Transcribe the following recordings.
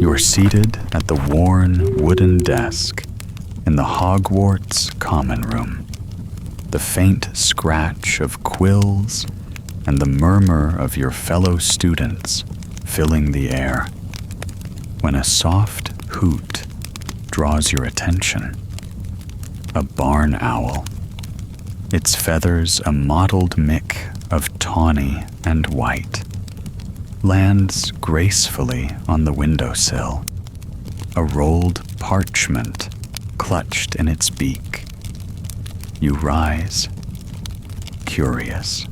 You're seated at the worn wooden desk in the Hogwarts common room, the faint scratch of quills and the murmur of your fellow students filling the air, when a soft hoot draws your attention. A barn owl, its feathers a mottled mick of tawny and white, lands gracefully on the windowsill, a rolled parchment clutched in its beak. You rise, curious,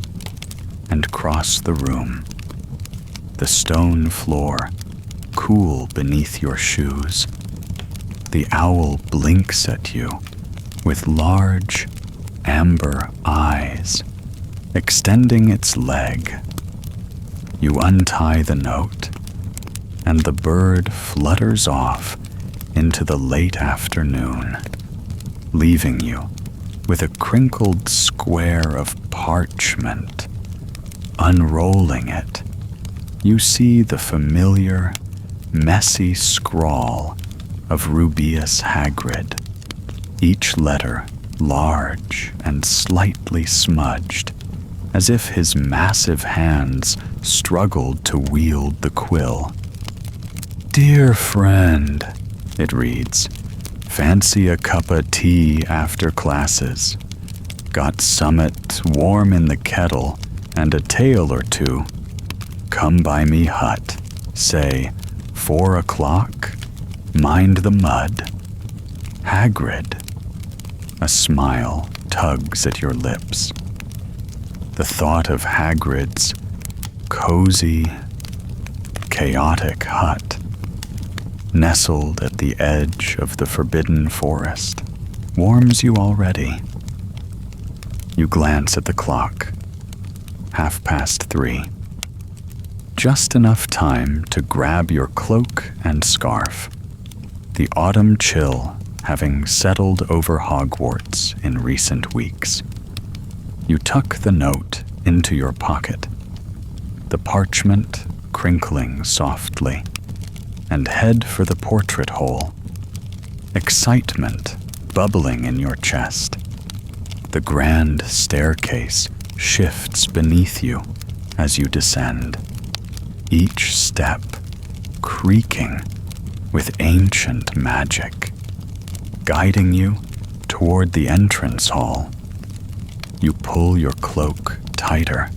and cross the room, the stone floor cool beneath your shoes. The owl blinks at you with large, amber eyes, extending its leg. You untie the note, and the bird flutters off into the late afternoon, leaving you with a crinkled square of parchment. Unrolling it, you see the familiar, messy scrawl of Rubeus Hagrid, each letter large and slightly smudged, as if his massive hands struggled to wield the quill. "Dear friend," it reads, "fancy a cup of tea after classes. Got summat warm in the kettle and a tale or two. Come by me hut, say 4 o'clock, mind the mud. Hagrid." A smile tugs at your lips. The thought of Hagrid's cozy, chaotic hut, nestled at the edge of the forbidden forest, warms you already. You glance at the clock. 3:30. Just enough time to grab your cloak and scarf, the autumn chill having settled over Hogwarts in recent weeks. You tuck the note into your pocket, the parchment crinkling softly, and head for the portrait hole, excitement bubbling in your chest. The grand staircase shifts beneath you as you descend, each step creaking with ancient magic, guiding you toward the entrance hall. You pull your cloak tighter,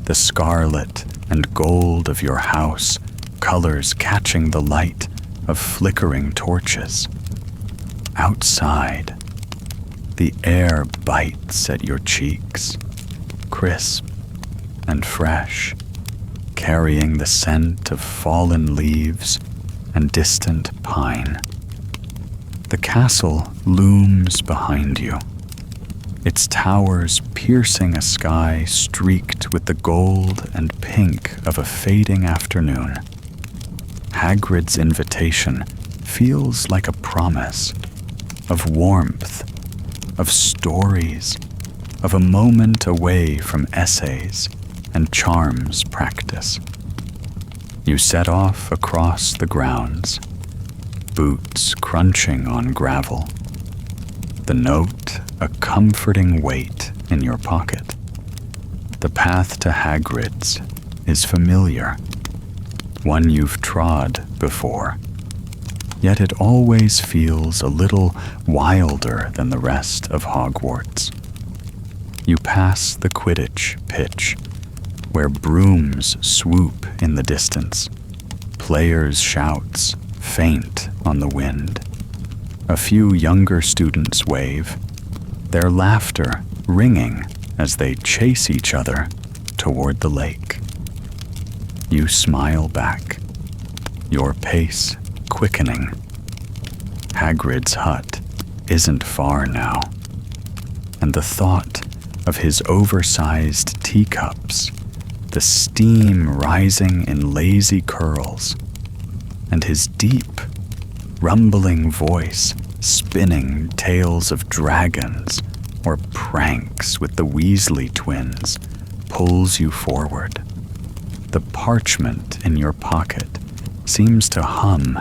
the scarlet and gold of your house colors catching the light of flickering torches. Outside, the air bites at your cheeks, crisp and fresh, carrying the scent of fallen leaves and distant pine. The castle looms behind you, its towers piercing a sky streaked with the gold and pink of a fading afternoon. Hagrid's invitation feels like a promise of warmth, of stories, of a moment away from essays and charms practice. You set off across the grounds, boots crunching on gravel, the note a comforting weight in your pocket. The path to Hagrid's is familiar, one you've trod before, yet it always feels a little wilder than the rest of Hogwarts. You pass the Quidditch pitch, where brooms swoop in the distance, players' shouts faint on the wind. A few younger students wave, their laughter ringing as they chase each other toward the lake. You smile back, your pace quickening. Hagrid's hut isn't far now, and the thought of his oversized teacups, the steam rising in lazy curls, and his deep, rumbling voice spinning tales of dragons or pranks with the Weasley twins pulls you forward. The parchment in your pocket seems to hum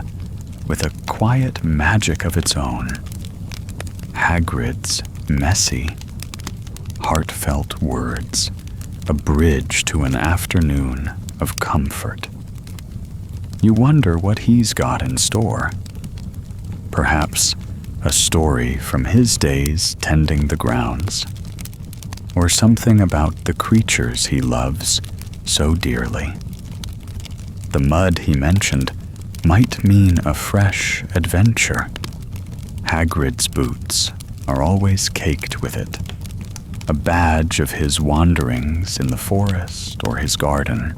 with a quiet magic of its own. Hagrid's messy, heartfelt words, a bridge to an afternoon of comfort. You wonder what he's got in store. Perhaps a story from his days tending the grounds, or something about the creatures he loves so dearly. The mud he mentioned might mean a fresh adventure. Hagrid's boots are always caked with it, a badge of his wanderings in the forest or his garden.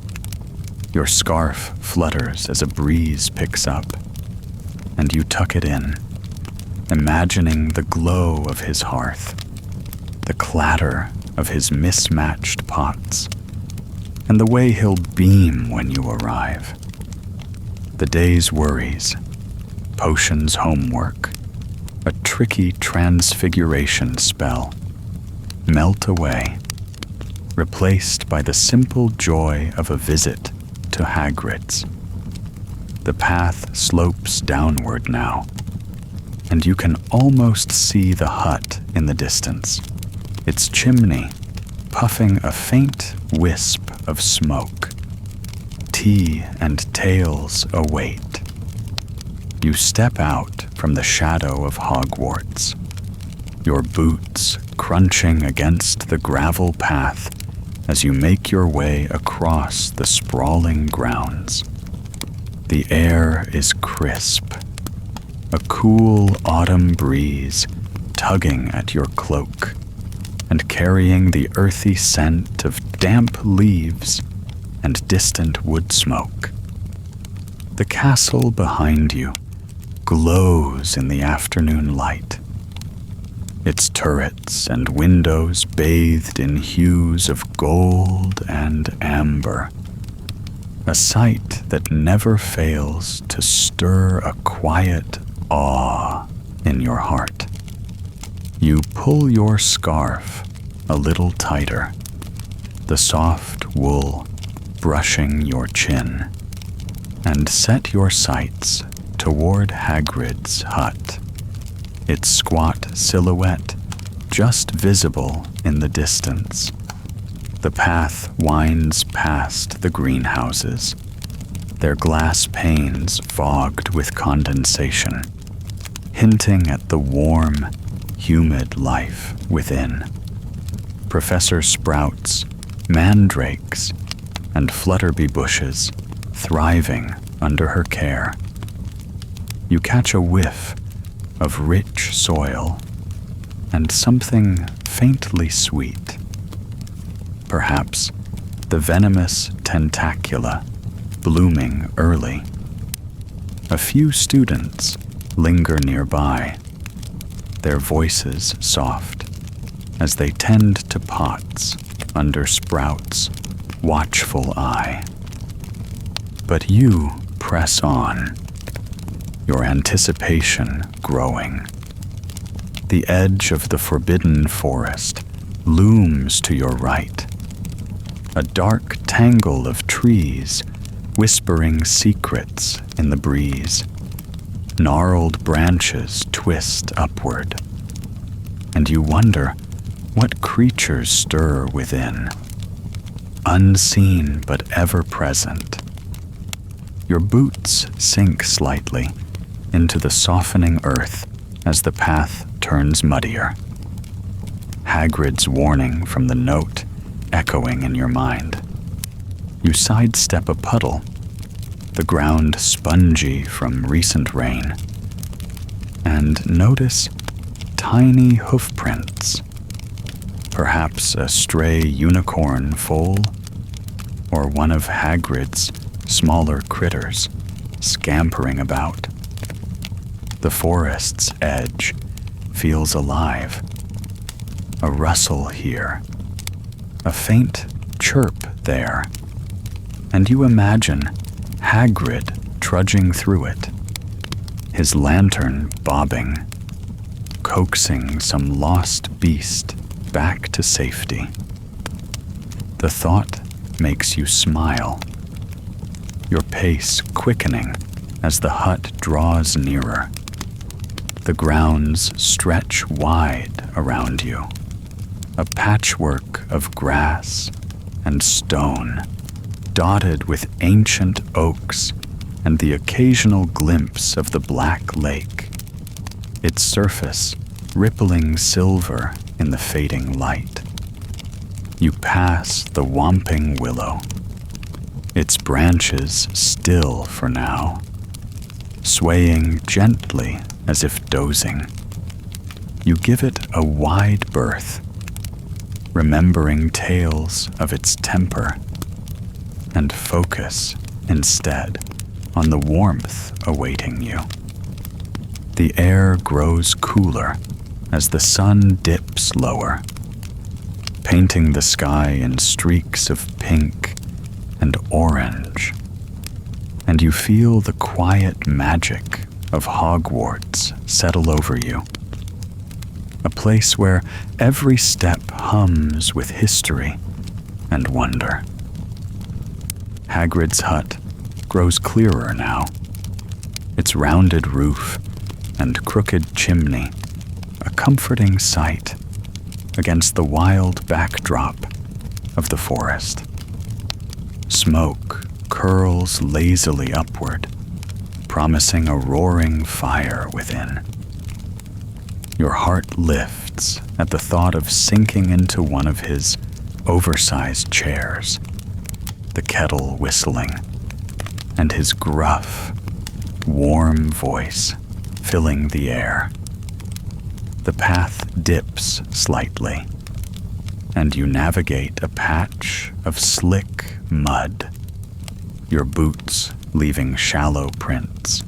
Your scarf flutters as a breeze picks up, and you tuck it in, imagining the glow of his hearth, the clatter of his mismatched pots, and the way he'll beam when you arrive. The day's worries, potions homework, a tricky transfiguration spell, melt away, replaced by the simple joy of a visit to Hagrid's. The path slopes downward now, and you can almost see the hut in the distance, its chimney puffing a faint wisp of smoke. Tea and tales await. You step out from the shadow of Hogwarts, your boots crunching against the gravel path as you make your way across the sprawling grounds. The air is crisp, a cool autumn breeze tugging at your cloak and carrying the earthy scent of damp leaves and distant wood smoke. The castle behind you glows in the afternoon light, its turrets and windows bathed in hues of gold and amber, a sight that never fails to stir a quiet awe in your heart. You pull your scarf a little tighter, the soft wool brushing your chin, and set your sights toward Hagrid's hut, its squat silhouette just visible in the distance. The path winds past the greenhouses, their glass panes fogged with condensation, hinting at the warm, humid life within. Professor Sprout's mandrakes and flutterby bushes thriving under her care. You catch a whiff of rich soil and something faintly sweet. Perhaps the venomous tentacula blooming early. A few students linger nearby, their voices soft as they tend to pots under Sprout's watchful eye. But you press on, your anticipation growing. The edge of the forbidden forest looms to your right, a dark tangle of trees whispering secrets in the breeze. Gnarled branches twist upward, and you wonder what creatures stir within, unseen but ever present. Your boots sink slightly into the softening earth as the path turns muddier. Hagrid's warning from the note echoing in your mind. You sidestep a puddle, the ground spongy from recent rain, and notice tiny hoofprints, perhaps a stray unicorn foal or one of Hagrid's smaller critters scampering about. The forest's edge feels alive, a rustle here, a faint chirp there, and you imagine Hagrid trudging through it, his lantern bobbing, coaxing some lost beast back to safety. The thought makes you smile, your pace quickening as the hut draws nearer. The grounds stretch wide around you, a patchwork of grass and stone, dotted with ancient oaks and the occasional glimpse of the black lake, its surface rippling silver in the fading light. You pass the whomping willow, its branches still for now, swaying gently as if dozing. You give it a wide berth, remembering tales of its temper, and focus instead on the warmth awaiting you. The air grows cooler as the sun dips lower, painting the sky in streaks of pink and orange, and you feel the quiet magic of Hogwarts settle over you, a place where every step hums with history and wonder. Hagrid's hut grows clearer now, its rounded roof and crooked chimney a comforting sight against the wild backdrop of the forest. Smoke curls lazily upward, promising a roaring fire within. Your heart lifts at the thought of sinking into one of his oversized chairs, the kettle whistling, and his gruff, warm voice filling the air. The path dips slightly, and you navigate a patch of slick mud, your boots leaving shallow prints.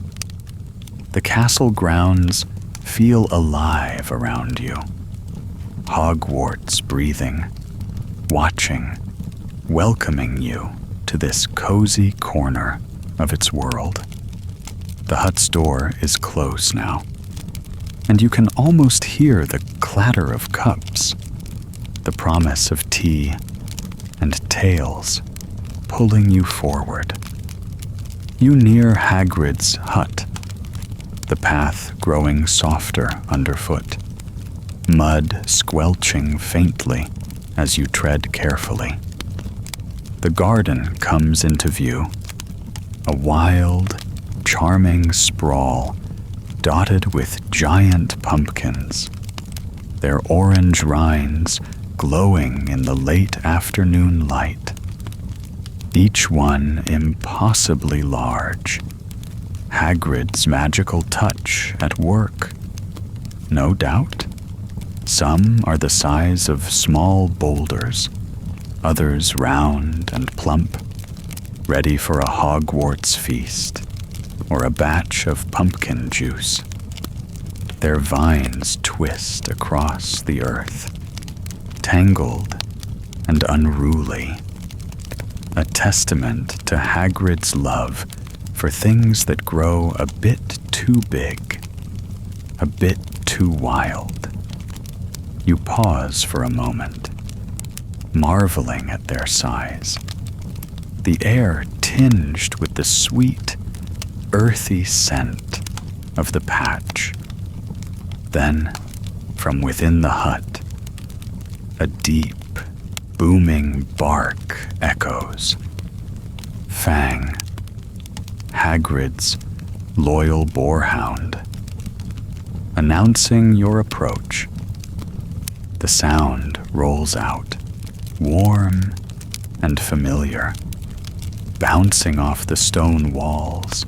The castle grounds feel alive around you, Hogwarts breathing, watching, welcoming you to this cozy corner of its world. The hut's door is close now, and you can almost hear the clatter of cups, the promise of tea and tales pulling you forward. You near Hagrid's hut, the path growing softer underfoot, mud squelching faintly as you tread carefully. The garden comes into view, a wild, charming sprawl dotted with giant pumpkins, their orange rinds glowing in the late afternoon light, each one impossibly large, Hagrid's magical touch at work. No doubt, some are the size of small boulders, others round and plump, ready for a Hogwarts feast or a batch of pumpkin juice. Their vines twist across the earth, tangled and unruly, a testament to Hagrid's love for things that grow a bit too big, a bit too wild. You pause for a moment, marveling at their size, the air tinged with the sweet, earthy scent of the patch. Then, from within the hut, a deep, booming bark echoes. Fang, Hagrid's loyal boarhound, announcing your approach. The sound rolls out, warm and familiar, bouncing off the stone walls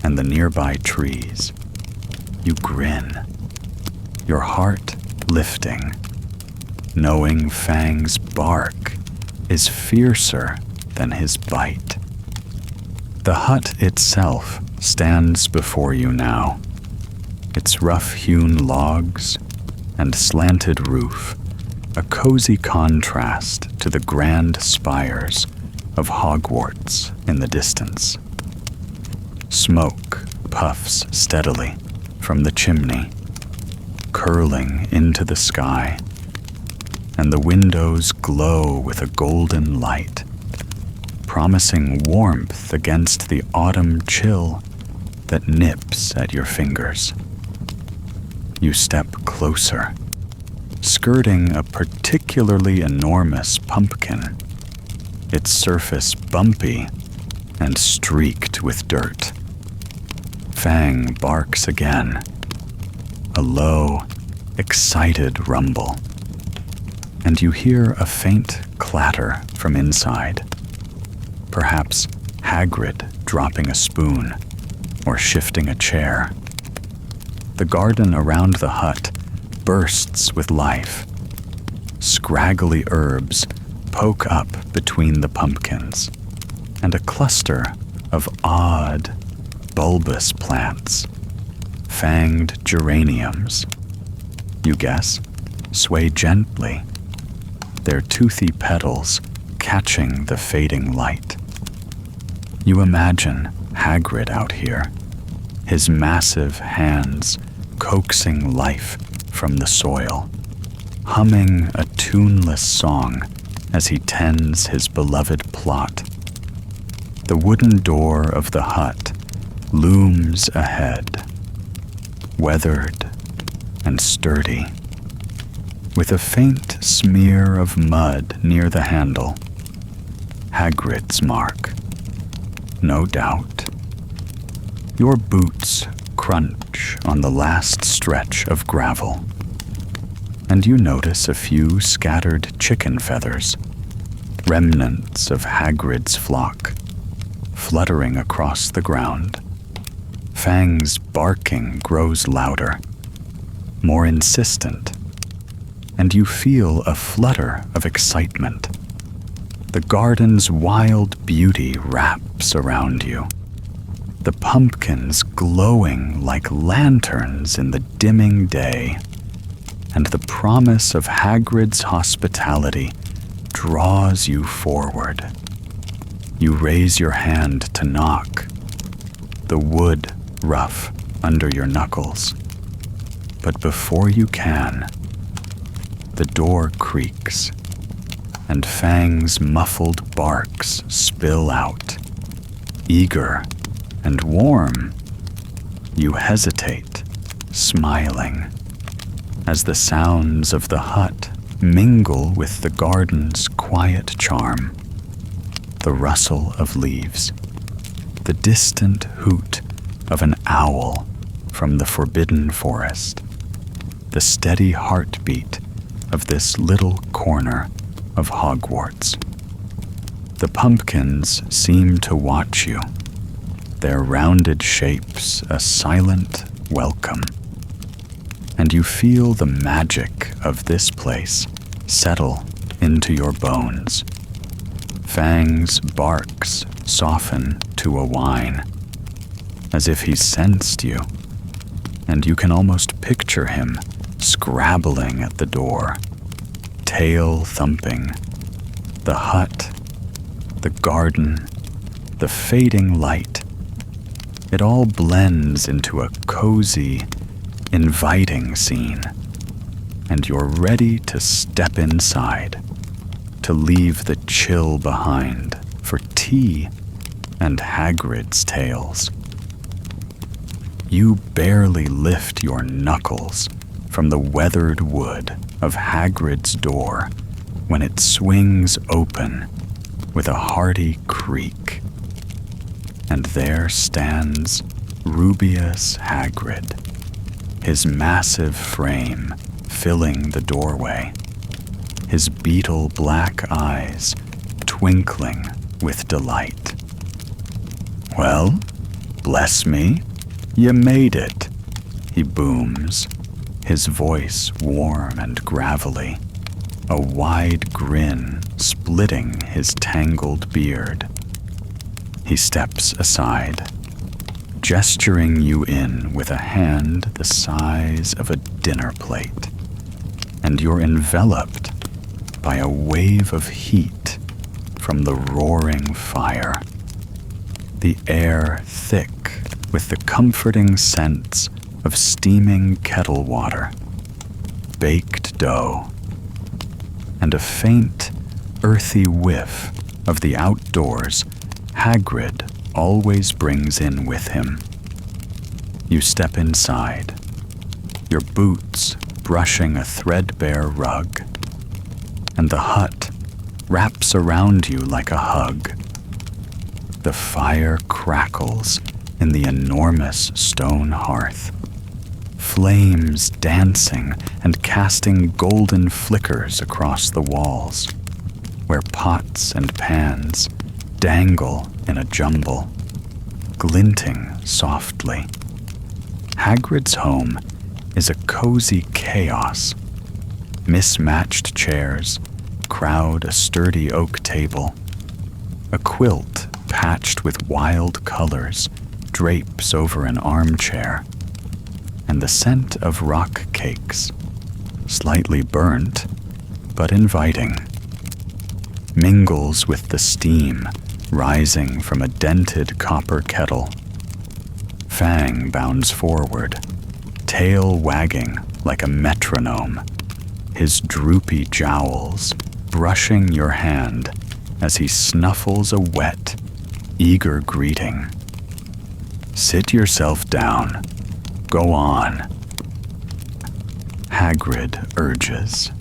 and the nearby trees. You grin, your heart lifting, knowing Fang's bark is fiercer than his bite. The hut itself stands before you now, its rough-hewn logs and slanted roof a cozy contrast to the grand spires of Hogwarts in the distance. Smoke puffs steadily from the chimney, curling into the sky, and the windows glow with a golden light, promising warmth against the autumn chill that nips at your fingers. You step closer, skirting a particularly enormous pumpkin, its surface bumpy and streaked with dirt. Fang barks again, a low, excited rumble, and you hear a faint clatter from inside, perhaps Hagrid dropping a spoon or shifting a chair. The garden around the hut bursts with life. Scraggly herbs poke up between the pumpkins, and a cluster of odd, bulbous plants, fanged geraniums, you guess, sway gently, their toothy petals catching the fading light. You imagine Hagrid out here, his massive hands coaxing life from the soil, humming a tuneless song as he tends his beloved plot. The wooden door of the hut looms ahead, weathered and sturdy, with a faint smear of mud near the handle. Hagrid's mark, no doubt. Your boots crunch on the last stretch of gravel, and you notice a few scattered chicken feathers, remnants of Hagrid's flock, fluttering across the ground. Fang's barking grows louder, more insistent, and you feel a flutter of excitement. The garden's wild beauty wraps around you, the pumpkins glowing like lanterns in the dimming day, and the promise of Hagrid's hospitality draws you forward. You raise your hand to knock, the wood rough under your knuckles. But before you can, the door creaks, and Fang's muffled barks spill out. Eager and warm, you hesitate, smiling, as the sounds of the hut mingle with the garden's quiet charm. The rustle of leaves, the distant hoot of an owl from the forbidden forest, the steady heartbeat of this little corner of Hogwarts. The pumpkins seem to watch you, their rounded shapes a silent welcome, and you feel the magic of this place settle into your bones. Fang's barks soften to a whine, as if he sensed you, and you can almost picture him scrabbling at the door, tail thumping. The hut, the garden, the fading light, it all blends into a cozy, inviting scene, and you're ready to step inside, to leave the chill behind for tea and Hagrid's tales. You barely lift your knuckles from the weathered wood of Hagrid's door when it swings open with a hearty creak. And there stands Rubius Hagrid, his massive frame filling the doorway, his beetle black eyes twinkling with delight. "Well, bless me, you made it," he booms, his voice warm and gravelly, a wide grin splitting his tangled beard. He steps aside, gesturing you in with a hand the size of a dinner plate, and you're enveloped by a wave of heat from the roaring fire, the air thick with the comforting scents of steaming kettle water, baked dough, and a faint, earthy whiff of the outdoors Hagrid always brings in with him. You step inside, your boots brushing a threadbare rug, and the hut wraps around you like a hug. The fire crackles in the enormous stone hearth, flames dancing and casting golden flickers across the walls, where pots and pans dangle in a jumble, glinting softly. Hagrid's home is a cozy chaos. Mismatched chairs crowd a sturdy oak table. A quilt patched with wild colors drapes over an armchair, and the scent of rock cakes, slightly burnt but inviting, mingles with the steam rising from a dented copper kettle. Fang bounds forward, tail wagging like a metronome, his droopy jowls brushing your hand as he snuffles a wet, eager greeting. Sit yourself down. Go on. Hagrid urges,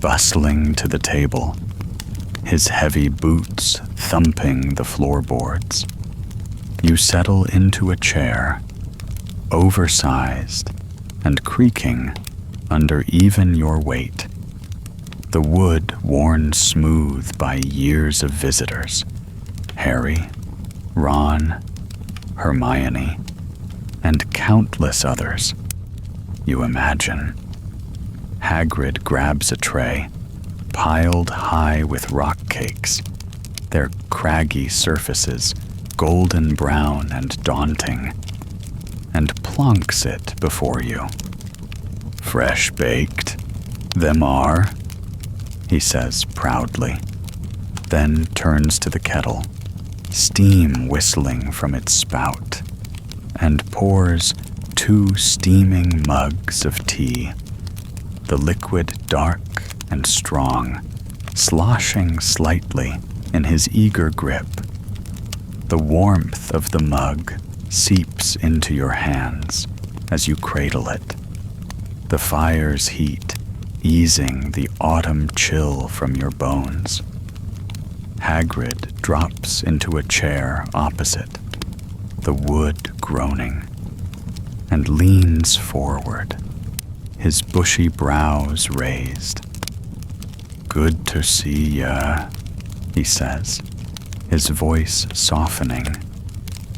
bustling to the table, his heavy boots thumping the floorboards. You settle into a chair, oversized and creaking under even your weight, the wood worn smooth by years of visitors, Harry, Ron, Hermione, and countless others you imagine. Hagrid grabs a tray, piled high with rock cakes, their craggy surfaces golden brown and daunting, and plonks it before you. Fresh baked, them are, he says proudly, then turns to the kettle, steam whistling from its spout, and pours 2 steaming mugs of tea, the liquid dark and strong, sloshing slightly in his eager grip. The warmth of the mug seeps into your hands as you cradle it, the fire's heat easing the autumn chill from your bones. Hagrid drops into a chair opposite, the wood groaning, and leans forward, his bushy brows raised. Good to see ya, he says, his voice softening,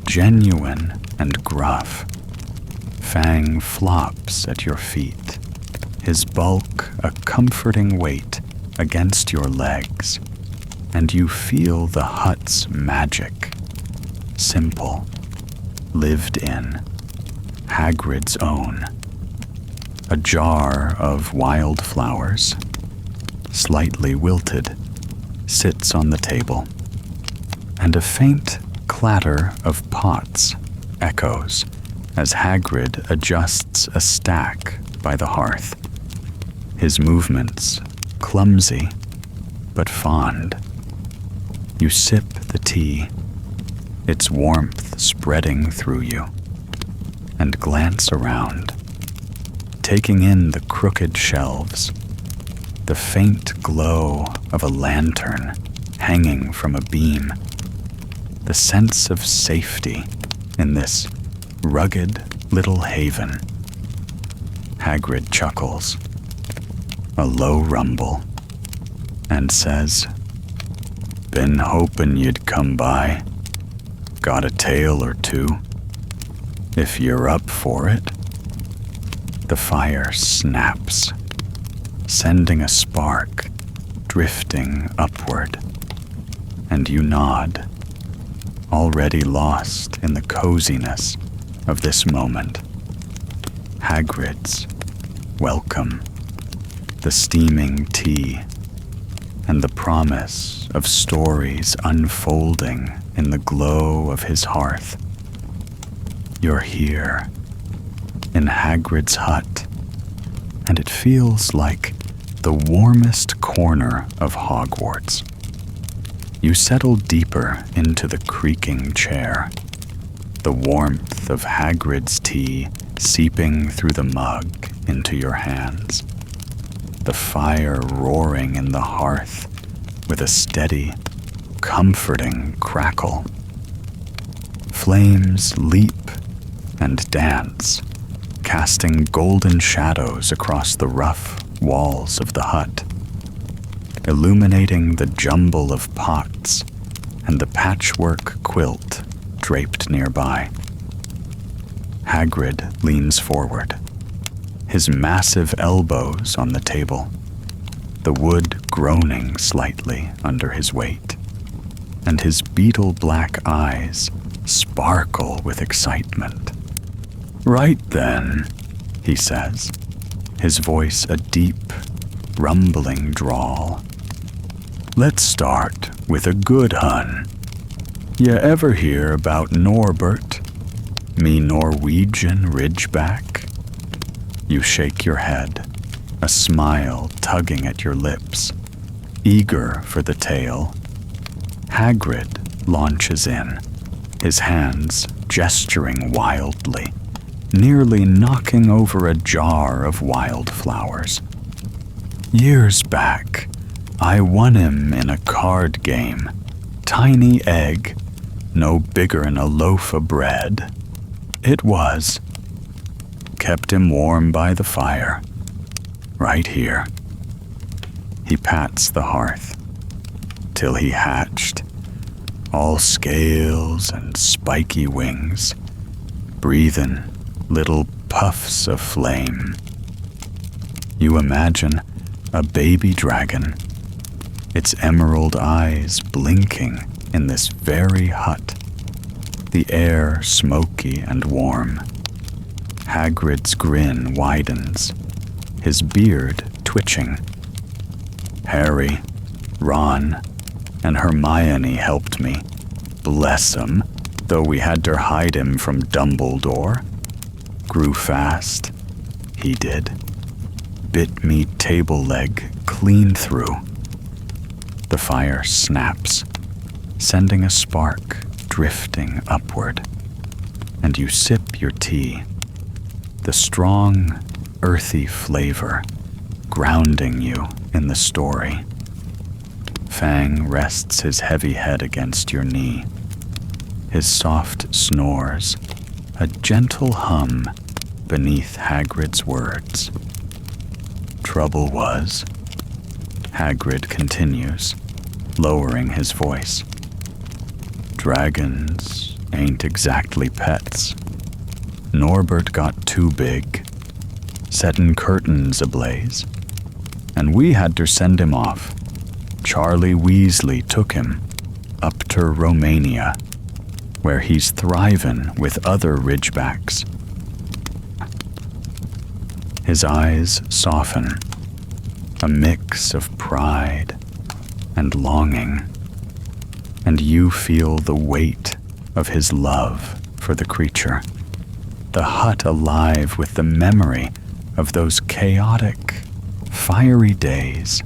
genuine and gruff. Fang flops at your feet, his bulk a comforting weight against your legs, and you feel the hut's magic, simple, lived in, Hagrid's own. A jar of wildflowers, slightly wilted, sits on the table, and a faint clatter of pots echoes as Hagrid adjusts a stack by the hearth, his movements clumsy but fond. You sip the tea, its warmth spreading through you, and glance around, taking in the crooked shelves, the faint glow of a lantern hanging from a beam, the sense of safety in this rugged little haven. Hagrid chuckles, a low rumble, and says, "Been hopin' you'd come by. Got a tale or two, if you're up for it." The fire snaps, sending a spark drifting upward, and you nod, already lost in the coziness of this moment. Hagrid's welcome, the steaming tea, and the promise of stories unfolding in the glow of his hearth. You're here, in Hagrid's hut, and it feels like the warmest corner of Hogwarts. You settle deeper into the creaking chair, the warmth of Hagrid's tea seeping through the mug into your hands, the fire roaring in the hearth with a steady, comforting crackle. Flames leap and dance, casting golden shadows across the rough walls of the hut, illuminating the jumble of pots and the patchwork quilt draped nearby. Hagrid leans forward, his massive elbows on the table, the wood groaning slightly under his weight, and his beetle-black eyes sparkle with excitement. "Right then," he says, his voice a deep, rumbling drawl. "Let's start with a good hun. You ever hear about Norbert, me Norwegian Ridgeback?" You shake your head, a smile tugging at your lips, eager for the tale. Hagrid launches in, his hands gesturing wildly, nearly knocking over a jar of wildflowers. "Years back, I won him in a card game. Tiny egg, no bigger'n a loaf of bread. It was. Kept him warm by the fire. Right here." He pats the hearth. "Till he hatched, all scales and spiky wings, breathing little puffs of flame." You imagine a baby dragon, its emerald eyes blinking in this very hut, the air smoky and warm. Hagrid's grin widens, his beard twitching. "Harry, Ron, and Hermione helped me, bless 'em, though we had to hide him from Dumbledore. Grew fast, he did. Bit me table leg clean through." The fire snaps, sending a spark drifting upward, and you sip your tea, the strong, earthy flavor grounding you in the story. Fang rests his heavy head against your knee, his soft snores a gentle hum beneath Hagrid's words. "Trouble was," Hagrid continues, lowering his voice, "dragons ain't exactly pets. Norbert got too big, settin' curtains ablaze, and we had to send him off. Charlie Weasley took him up to Romania, where he's thrivin' with other Ridgebacks." His eyes soften, a mix of pride and longing, and you feel the weight of his love for the creature, the hut alive with the memory of those chaotic, fiery days.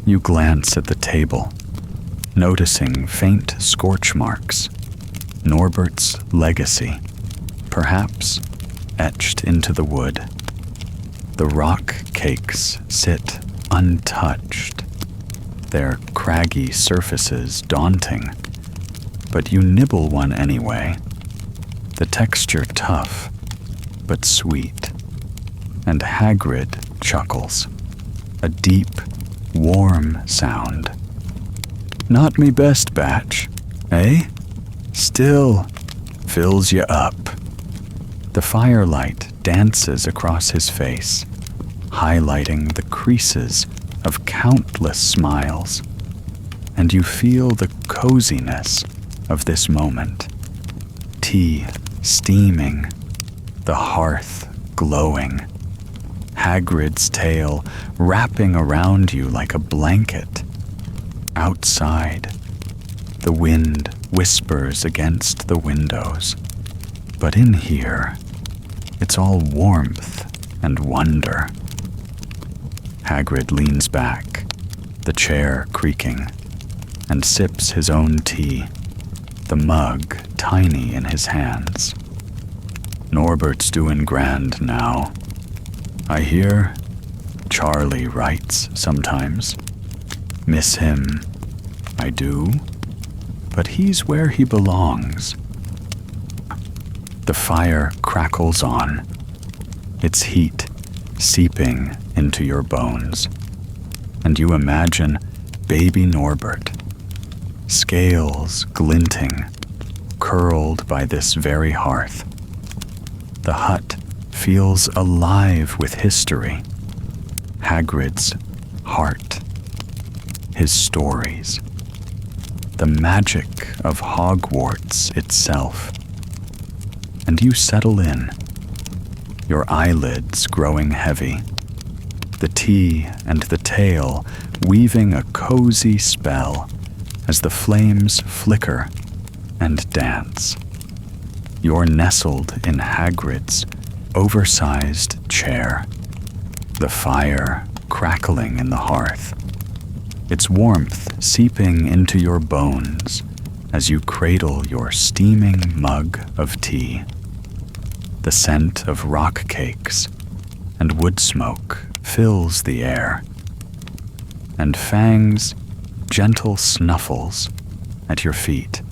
You glance at the table, noticing faint scorch marks, Norbert's legacy, perhaps etched into the wood. The rock cakes sit untouched, their craggy surfaces daunting, but you nibble one anyway, the texture tough but sweet, and Hagrid chuckles, a deep, warm sound. "Not me best batch, eh? Still fills you up." The firelight dances across his face, highlighting the creases of countless smiles, and you feel the coziness of this moment. Tea steaming, the hearth glowing, Hagrid's tail wrapping around you like a blanket. Outside, the wind whispers against the windows, but in here, it's all warmth and wonder. Hagrid leans back, the chair creaking, and sips his own tea, the mug tiny in his hands. Norbert's doing grand now. I hear Charlie writes sometimes. Miss him, I do, but he's where he belongs. The fire crackles on, its heat seeping into your bones, and you imagine baby Norbert, scales glinting, curled by this very hearth. The hut feels alive with history, Hagrid's heart, his stories, the magic of Hogwarts itself. And you settle in, your eyelids growing heavy, the tea and the tale weaving a cozy spell as the flames flicker and dance. You're nestled in Hagrid's oversized chair, the fire crackling in the hearth, its warmth seeping into your bones as you cradle your steaming mug of tea. The scent of rock cakes and wood smoke fills the air, and Fang's gentle snuffles at your feet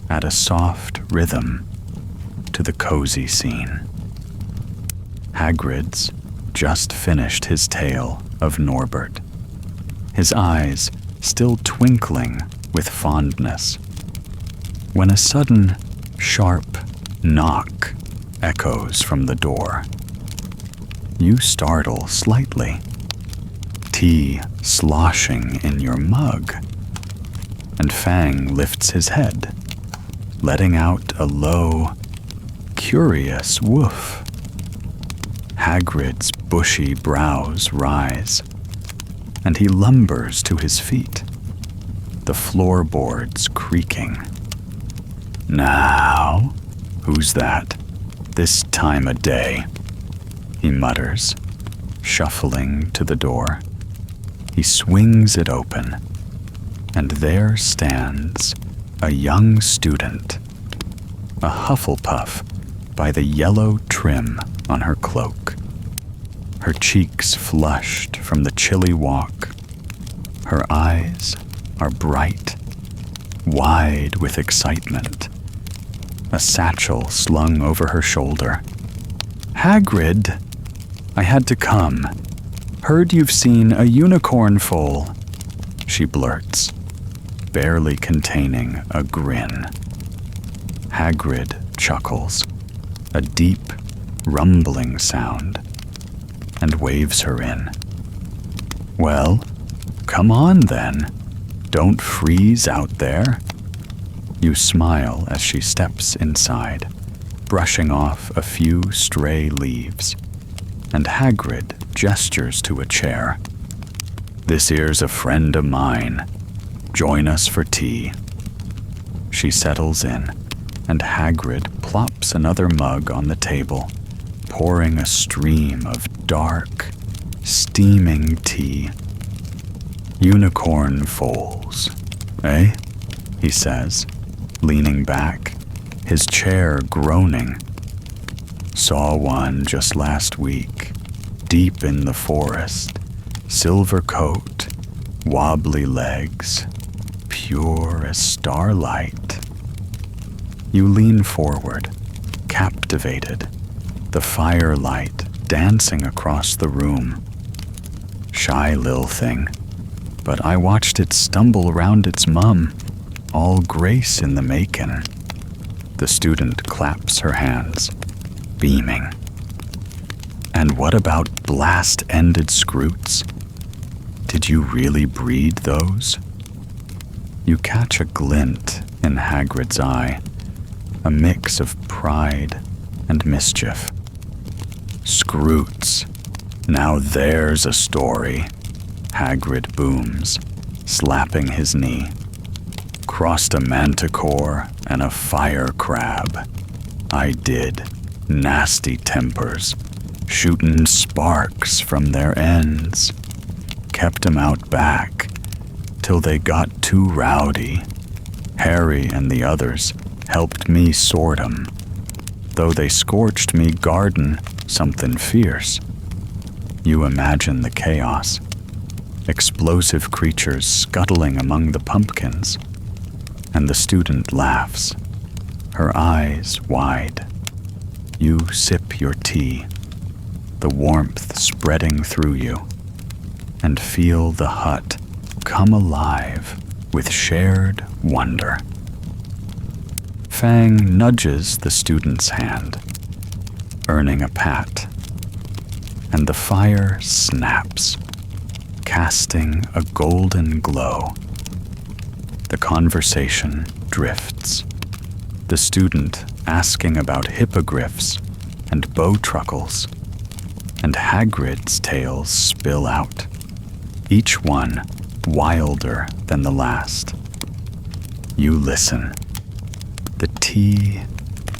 add a soft rhythm to the cozy scene. Hagrid's just finished his tale of Norbert, his eyes still twinkling with fondness, when a sudden, sharp knock echoes from the door. You startle slightly, tea sloshing in your mug, and Fang lifts his head, letting out a low, curious woof. Hagrid's bushy brows rise, and he lumbers to his feet, the floorboards creaking. Now, who's that? This time of day, he mutters, shuffling to the door. He swings it open, and there stands a young student, a Hufflepuff by the yellow trim on her cloak, her cheeks flushed from the chilly walk. Her eyes are bright, wide with excitement, a satchel slung over her shoulder. Hagrid, I had to come. Heard you've seen a unicorn foal, she blurts, barely containing a grin. Hagrid chuckles, a deep, rumbling sound, and waves her in. Well, come on then. Don't freeze out there. You smile as she steps inside, brushing off a few stray leaves, and Hagrid gestures to a chair. This here's a friend of mine. Join us for tea. She settles in, and Hagrid plops another mug on the table, pouring a stream of dark, steaming tea. Unicorn foals, eh? He says, leaning back, his chair groaning. Saw one just last week, deep in the forest, silver coat, wobbly legs, pure as starlight. You lean forward, captivated, the firelight dancing across the room. Shy lil' thing, but I watched it stumble around its mum, all grace in the making. The student claps her hands, beaming. And what about blast-ended scroots? Did you really breed those? You catch a glint in Hagrid's eye, a mix of pride and mischief. Scroots. Now there's a story, Hagrid booms, slapping his knee. Crossed a manticore and a fire crab. I did. Nasty tempers, shootin' sparks from their ends. Kept 'em out back till they got too rowdy. Harry and the others helped me sort 'em, though they scorched me garden something fierce. You imagine the chaos. Explosive creatures scuttling among the pumpkins. And the student laughs, her eyes wide. You sip your tea, the warmth spreading through you, and feel the hut come alive with shared wonder. Fang nudges the student's hand, earning a pat, and the fire snaps, casting a golden glow. The conversation drifts, the student asking about hippogriffs and bowtruckles, and Hagrid's tales spill out, each one wilder than the last. You listen, the tea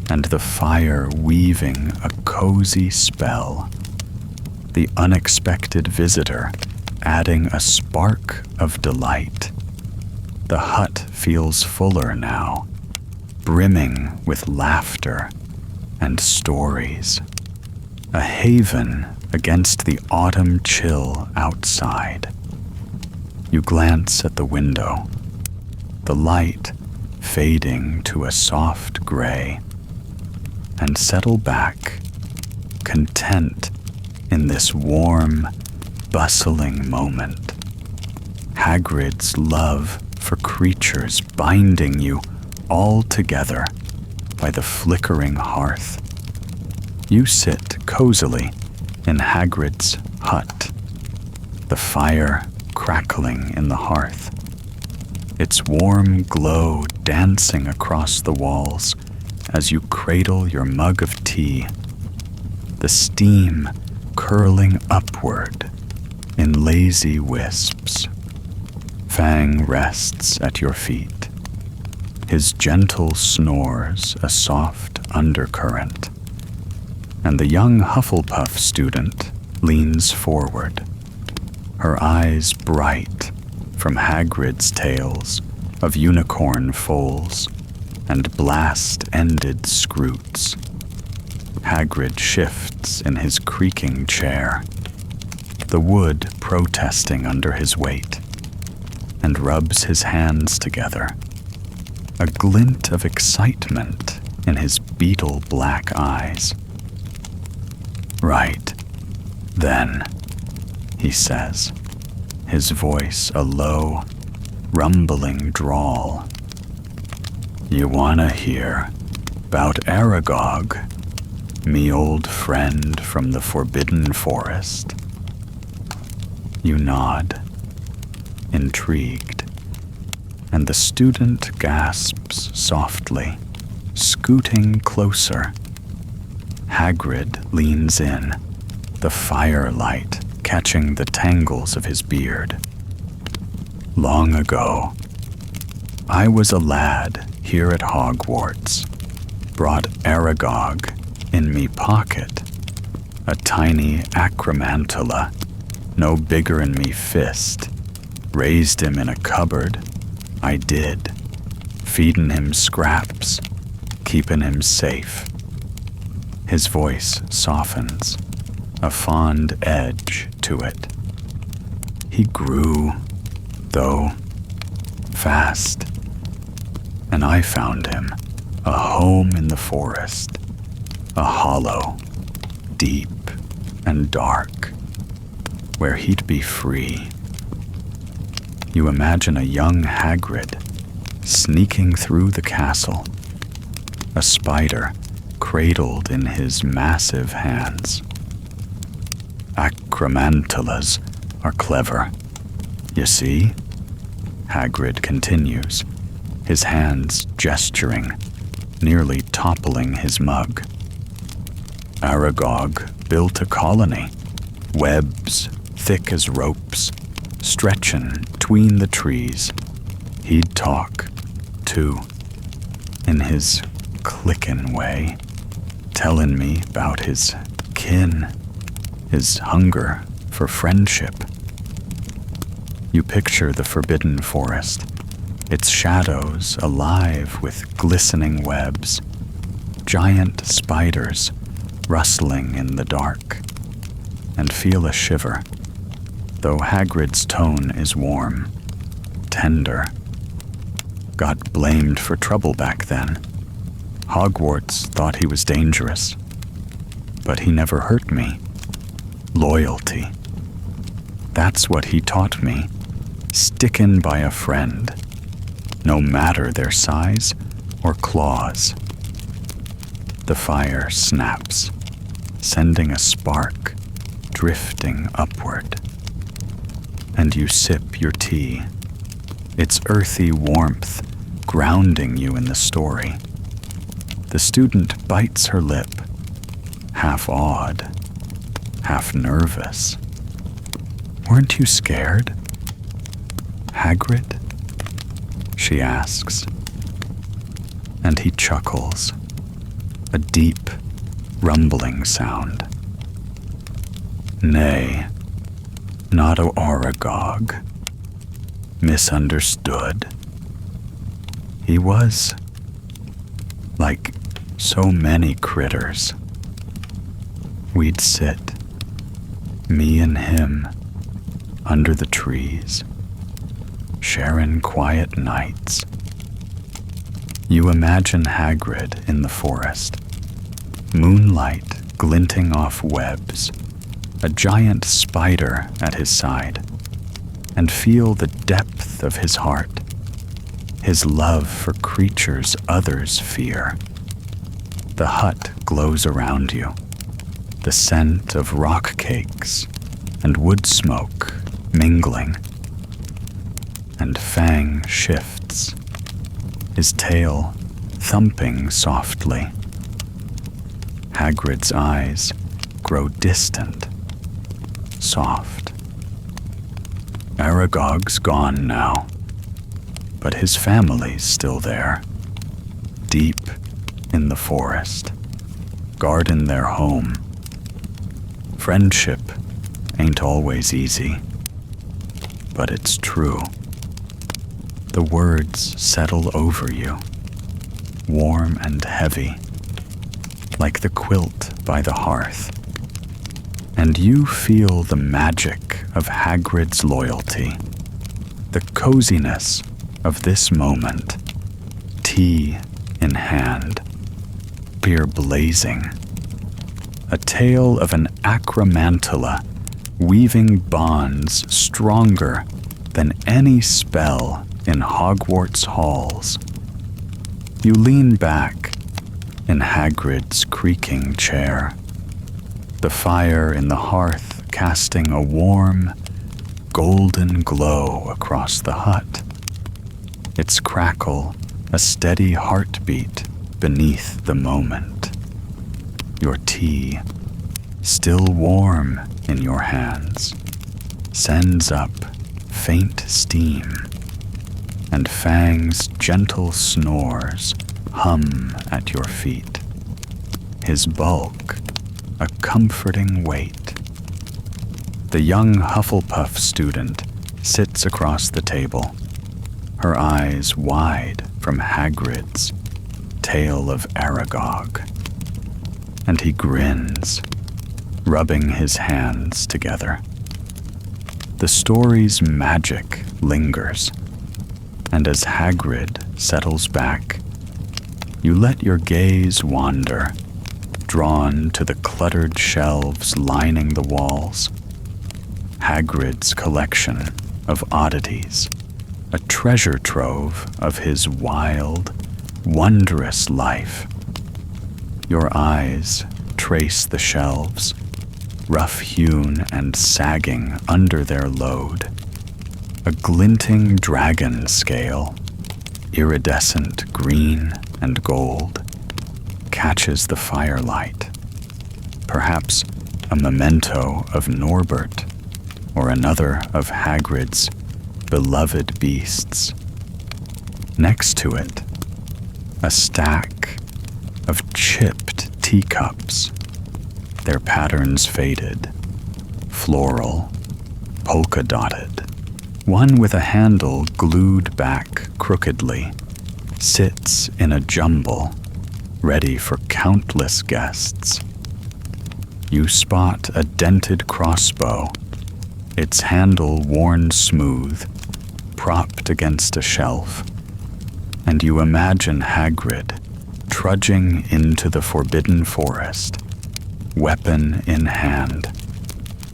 and the fire weaving a cozy spell, the unexpected visitor adding a spark of delight. The hut feels fuller now, brimming with laughter and stories, a haven against the autumn chill outside. You glance at the window, the light fading to a soft gray, and settle back, content in this warm, bustling moment. Hagrid's love for creatures binding you all together by the flickering hearth. You sit cozily in Hagrid's hut, the fire crackling in the hearth, its warm glow dancing across the walls as you cradle your mug of tea, the steam curling upward in lazy wisps. Fang rests at your feet, his gentle snores a soft undercurrent, and the young Hufflepuff student leans forward, her eyes bright from Hagrid's tales of unicorn foals and blast-ended scroots. Hagrid shifts in his creaking chair, the wood protesting under his weight, and rubs his hands together, a glint of excitement in his beetle-black eyes. "Right, then," he says, his voice a low, rumbling drawl. "You wanna hear 'bout Aragog, me old friend from the Forbidden Forest?" You nod, intrigued, and the student gasps softly, scooting closer. Hagrid leans in, the firelight catching the tangles of his beard. "Long ago, I was a lad here at Hogwarts, brought Aragog in me pocket, a tiny acromantula, no bigger'n me fist. Raised him in a cupboard, I did, feedin' him scraps, keepin' him safe." His voice softens, a fond edge to it. He grew, though, fast, and I found him a home in the forest, a hollow, deep and dark, where he'd be free. You imagine a young Hagrid sneaking through the castle, a spider cradled in his massive hands. Acromantulas are clever, you see? Hagrid continues, his hands gesturing, nearly toppling his mug. Aragog built a colony, webs thick as ropes, stretchin' tween the trees. He'd talk, too, in his clickin' way, tellin' me 'bout his kin, his hunger for friendship. You picture the forbidden forest, its shadows alive with glistening webs, giant spiders rustling in the dark, and feel a shiver, though Hagrid's tone is warm, tender. Got blamed for trouble back then. Hogwarts thought he was dangerous, but he never hurt me. Loyalty. That's what he taught me. Stickin' by a friend, no matter their size or claws. The fire snaps, sending a spark drifting upward. And you sip your tea, its earthy warmth grounding you in the story. The student bites her lip, half awed, half nervous. Weren't you scared? Hagrid? She asks. And he chuckles, a deep, rumbling sound. Nay, not a Aragog. Misunderstood. He was like so many critters. We'd sit, me and him, under the trees, sharing quiet nights. You imagine Hagrid in the forest, moonlight glinting off webs, a giant spider at his side, and feel the depth of his heart, his love for creatures others fear. The hut glows around you, the scent of rock cakes and wood smoke mingling. And Fang shifts, his tail thumping softly. Hagrid's eyes grow distant, soft. Aragog's gone now, but his family's still there, deep in the forest, guarding their home. Friendship ain't always easy, but it's true. The words settle over you, warm and heavy, like the quilt by the hearth. And you feel the magic of Hagrid's loyalty, the coziness of this moment, tea in hand, beer blazing, a tale of an acromantula weaving bonds stronger than any spell in Hogwarts halls. You lean back in Hagrid's creaking chair, the fire in the hearth casting a warm, golden glow across the hut, its crackle a steady heartbeat beneath the moment. Your tea, still warm in your hands, sends up faint steam, and Fang's gentle snores hum at your feet, his bulk a comforting weight. The young Hufflepuff student sits across the table, her eyes wide from Hagrid's tale of Aragog, and he grins, rubbing his hands together. The story's magic lingers, and as Hagrid settles back, you let your gaze wander, drawn to the cluttered shelves lining the walls. Hagrid's collection of oddities, a treasure trove of his wild, wondrous life. Your eyes trace the shelves, rough-hewn and sagging under their load. A glinting dragon scale, iridescent green and gold, catches the firelight. Perhaps a memento of Norbert or another of Hagrid's beloved beasts. Next to it, a stack of chipped teacups, their patterns faded, floral, polka-dotted, One with a handle glued back crookedly sits in a jumble, ready for countless guests. You spot a dented crossbow, its handle worn smooth, propped against a shelf, and you imagine Hagrid trudging into the forbidden forest, weapon in hand,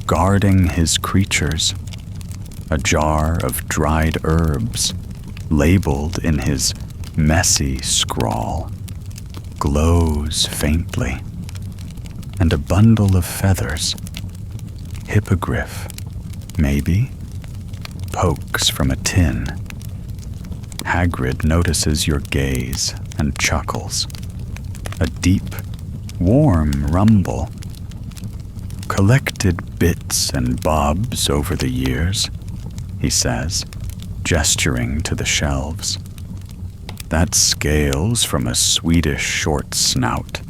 guarding his creatures. A jar of dried herbs, labeled in his messy scrawl, glows faintly, and a bundle of feathers, hippogriff, maybe, pokes from a tin. Hagrid notices your gaze and chuckles. A deep, warm rumble. Collected bits and bobs over the years, he says, gesturing to the shelves. That scales from a Swedish short snout.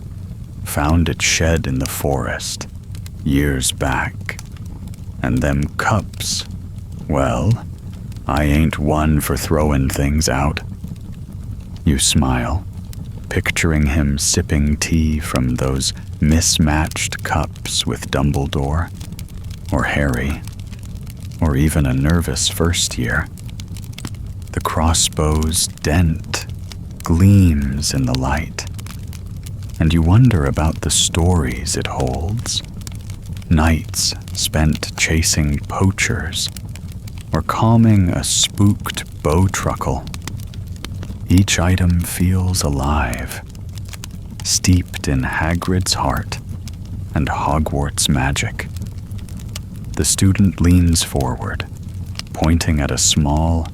Found it shed in the forest, years back. And them cups, well, I ain't one for throwing things out. You smile, picturing him sipping tea from those mismatched cups with Dumbledore, or Harry, or even a nervous first year. The crossbow's dent gleams in the light, and you wonder about the stories it holds. Nights spent chasing poachers, or calming a spooked bowtruckle. Each item feels alive, steeped in Hagrid's heart and Hogwarts magic. The student leans forward, pointing at a small,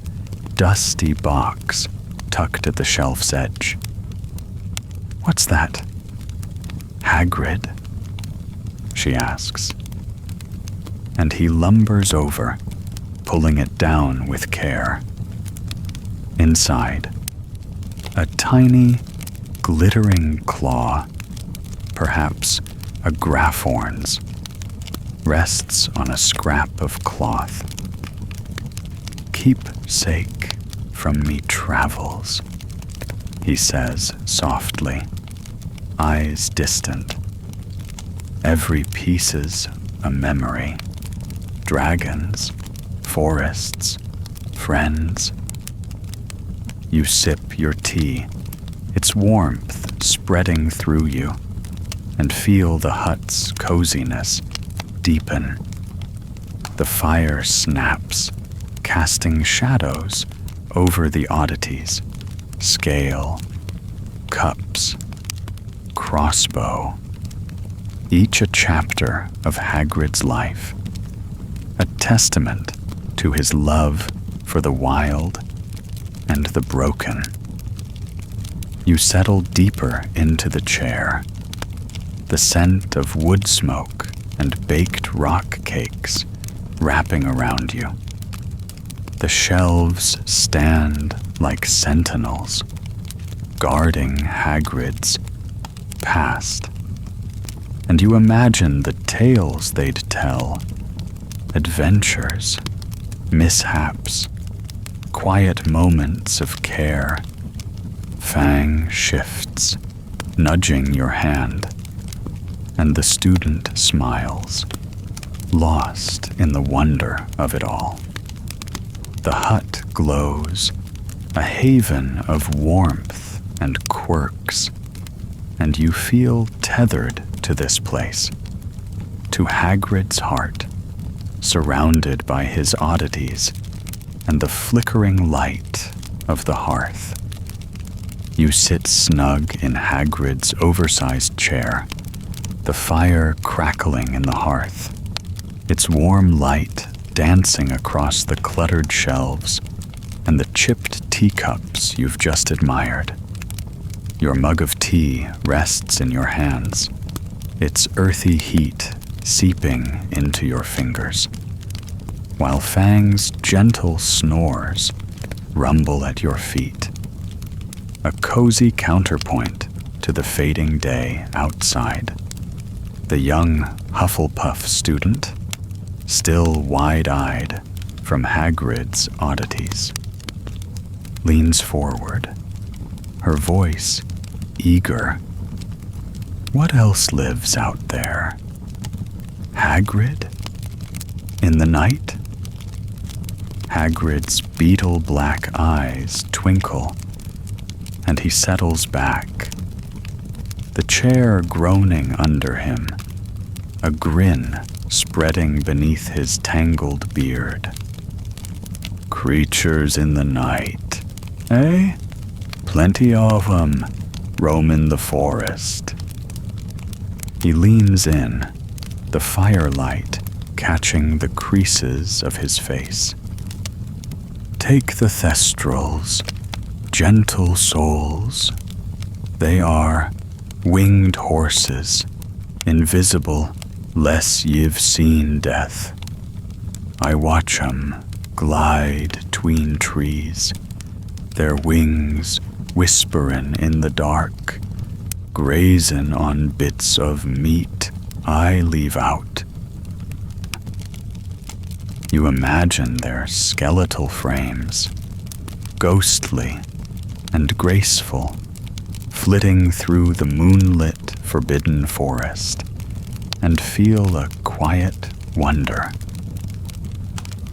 dusty box tucked at the shelf's edge. "What's that?" "Hagrid?" she asks. And he lumbers over, pulling it down with care. Inside, a tiny, glittering claw, perhaps a Graphorn's, rests on a scrap of cloth. "Keepsake from me travels," he says softly, eyes distant. Every piece's a memory. Dragons, forests, friends. You sip your tea, its warmth spreading through you, and feel the hut's coziness deepen. The fire snaps, casting shadows over the oddities, scale, cups, crossbow, each a chapter of Hagrid's life, a testament to his love for the wild and the broken. You settle deeper into the chair, the scent of wood smoke and baked rock cakes wrapping around you. The shelves stand like sentinels, guarding Hagrid's past. And you imagine the tales they'd tell, adventures, mishaps, quiet moments of care. Fang shifts, nudging your hand, and the student smiles, lost in the wonder of it all. The hut glows, a haven of warmth and quirks, and you feel tethered to this place, to Hagrid's heart, surrounded by his oddities and the flickering light of the hearth. You sit snug in Hagrid's oversized chair, the fire crackling in the hearth, its warm light dancing across the cluttered shelves and the chipped teacups you've just admired. Your mug of tea rests in your hands, its earthy heat seeping into your fingers, while Fang's gentle snores rumble at your feet, a cozy counterpoint to the fading day outside. The young Hufflepuff student, still wide-eyed from Hagrid's oddities. Leans forward, her voice eager. What else lives out there? Hagrid? In the night? Hagrid's beetle-black eyes twinkle, and he settles back, the chair groaning under him, a grin spreading beneath his tangled beard. Creatures in the night, eh? Plenty of 'em roaming the forest. He leans in, the firelight catching the creases of his face. Take the Thestrals, gentle souls. They are winged horses, invisible, less ye've seen death. I watch 'em glide 'tween trees, their wings whisperin' in the dark, grazin' on bits of meat I leave out. You imagine their skeletal frames, ghostly and graceful, flitting through the moonlit forbidden forest, and feel a quiet wonder.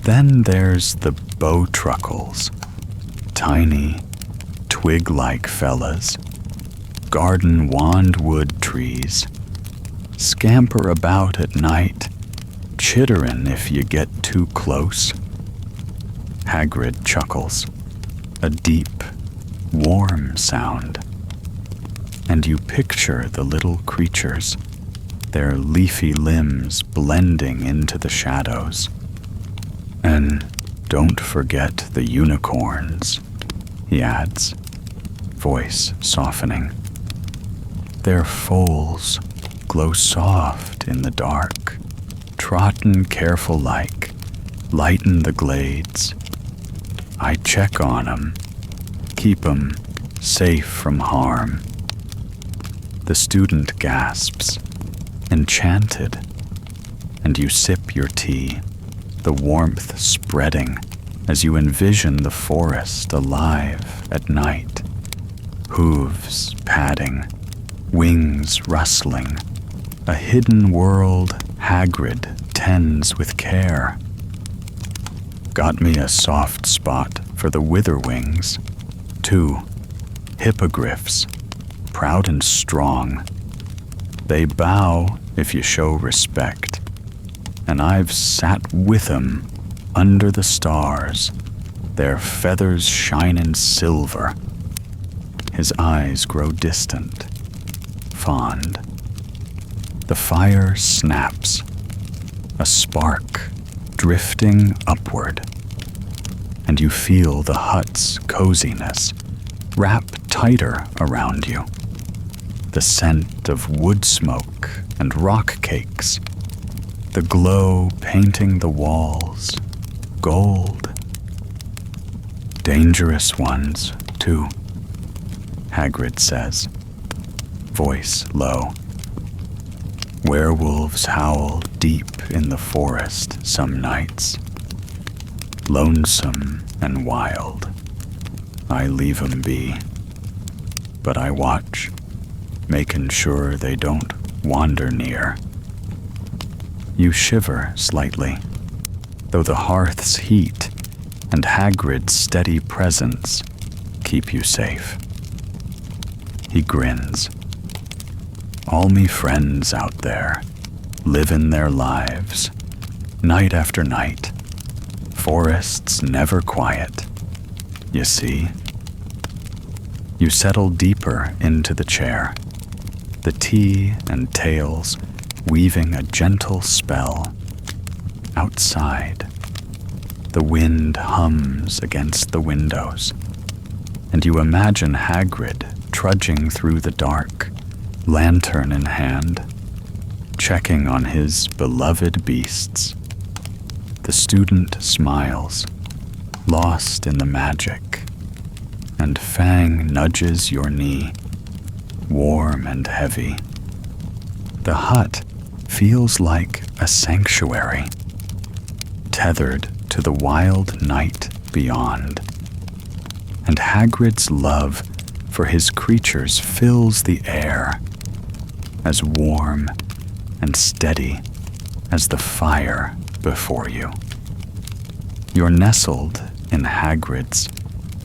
Then there's the bowtruckles, tiny, twig-like fellas, garden wandwood trees, scamper about at night, chitterin' if you get too close. Hagrid chuckles, a deep, warm sound, and you picture the little creatures, their leafy limbs blending into the shadows. And don't forget the unicorns, he adds, voice softening. Their foals glow soft in the dark, trottin' careful like, lighten the glades. I check on 'em, keep 'em safe from harm. The student gasps, enchanted, and you sip your tea, the warmth spreading as you envision the forest alive at night, hooves padding, wings rustling, a hidden world Hagrid tends with care. Got me a soft spot for the witherwings, 2 hippogriffs, proud and strong. They bow if you show respect, and I've sat with 'em under the stars, their feathers shinin' silver. His eyes grow distant, fond. The fire snaps, a spark drifting upward, and you feel the hut's coziness wrap tighter around you. The scent of wood smoke and rock cakes, the glow painting the walls gold. Dangerous ones, too, Hagrid says, voice low. Werewolves howl deep in the forest some nights, lonesome and wild. I leave 'em be, but I watch, making sure they don't wander near. You shiver slightly, though the hearth's heat and Hagrid's steady presence keep you safe. He grins. All me friends out there, livin' their lives, night after night. Forests never quiet, you see. You settle deeper into the chair, the tea and tales weaving a gentle spell. Outside, the wind hums against the windows, and you imagine Hagrid trudging through the dark, lantern in hand, checking on his beloved beasts. The student smiles, lost in the magic, and Fang nudges your knee, warm and heavy. The hut feels like a sanctuary, tethered to the wild night beyond. And Hagrid's love for his creatures fills the air, as warm and steady as the fire before you. You're nestled in Hagrid's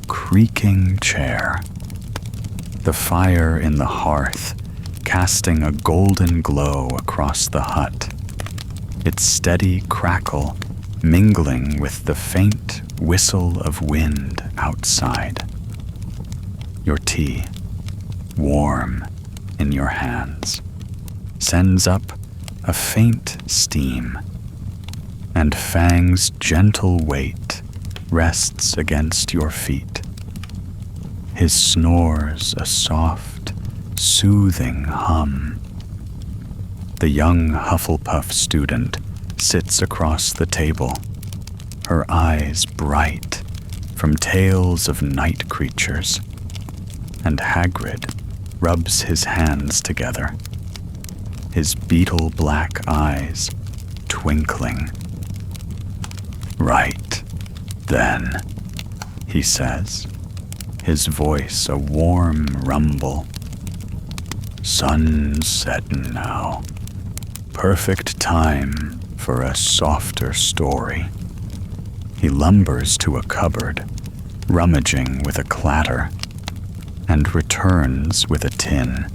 creaking chair, the fire in the hearth casting a golden glow across the hut, its steady crackle mingling with the faint whistle of wind outside. Your tea, warm in your hands, sends up a faint steam, and Fang's gentle weight rests against your feet. His snores a soft, soothing hum. The young Hufflepuff student sits across the table, her eyes bright from tales of night creatures, and Hagrid rubs his hands together, his beetle-black eyes twinkling. "Right, then," he says, his voice a warm rumble. "Sun's settin' now. Perfect time for a softer story." He lumbers to a cupboard, rummaging with a clatter, and returns with a tin,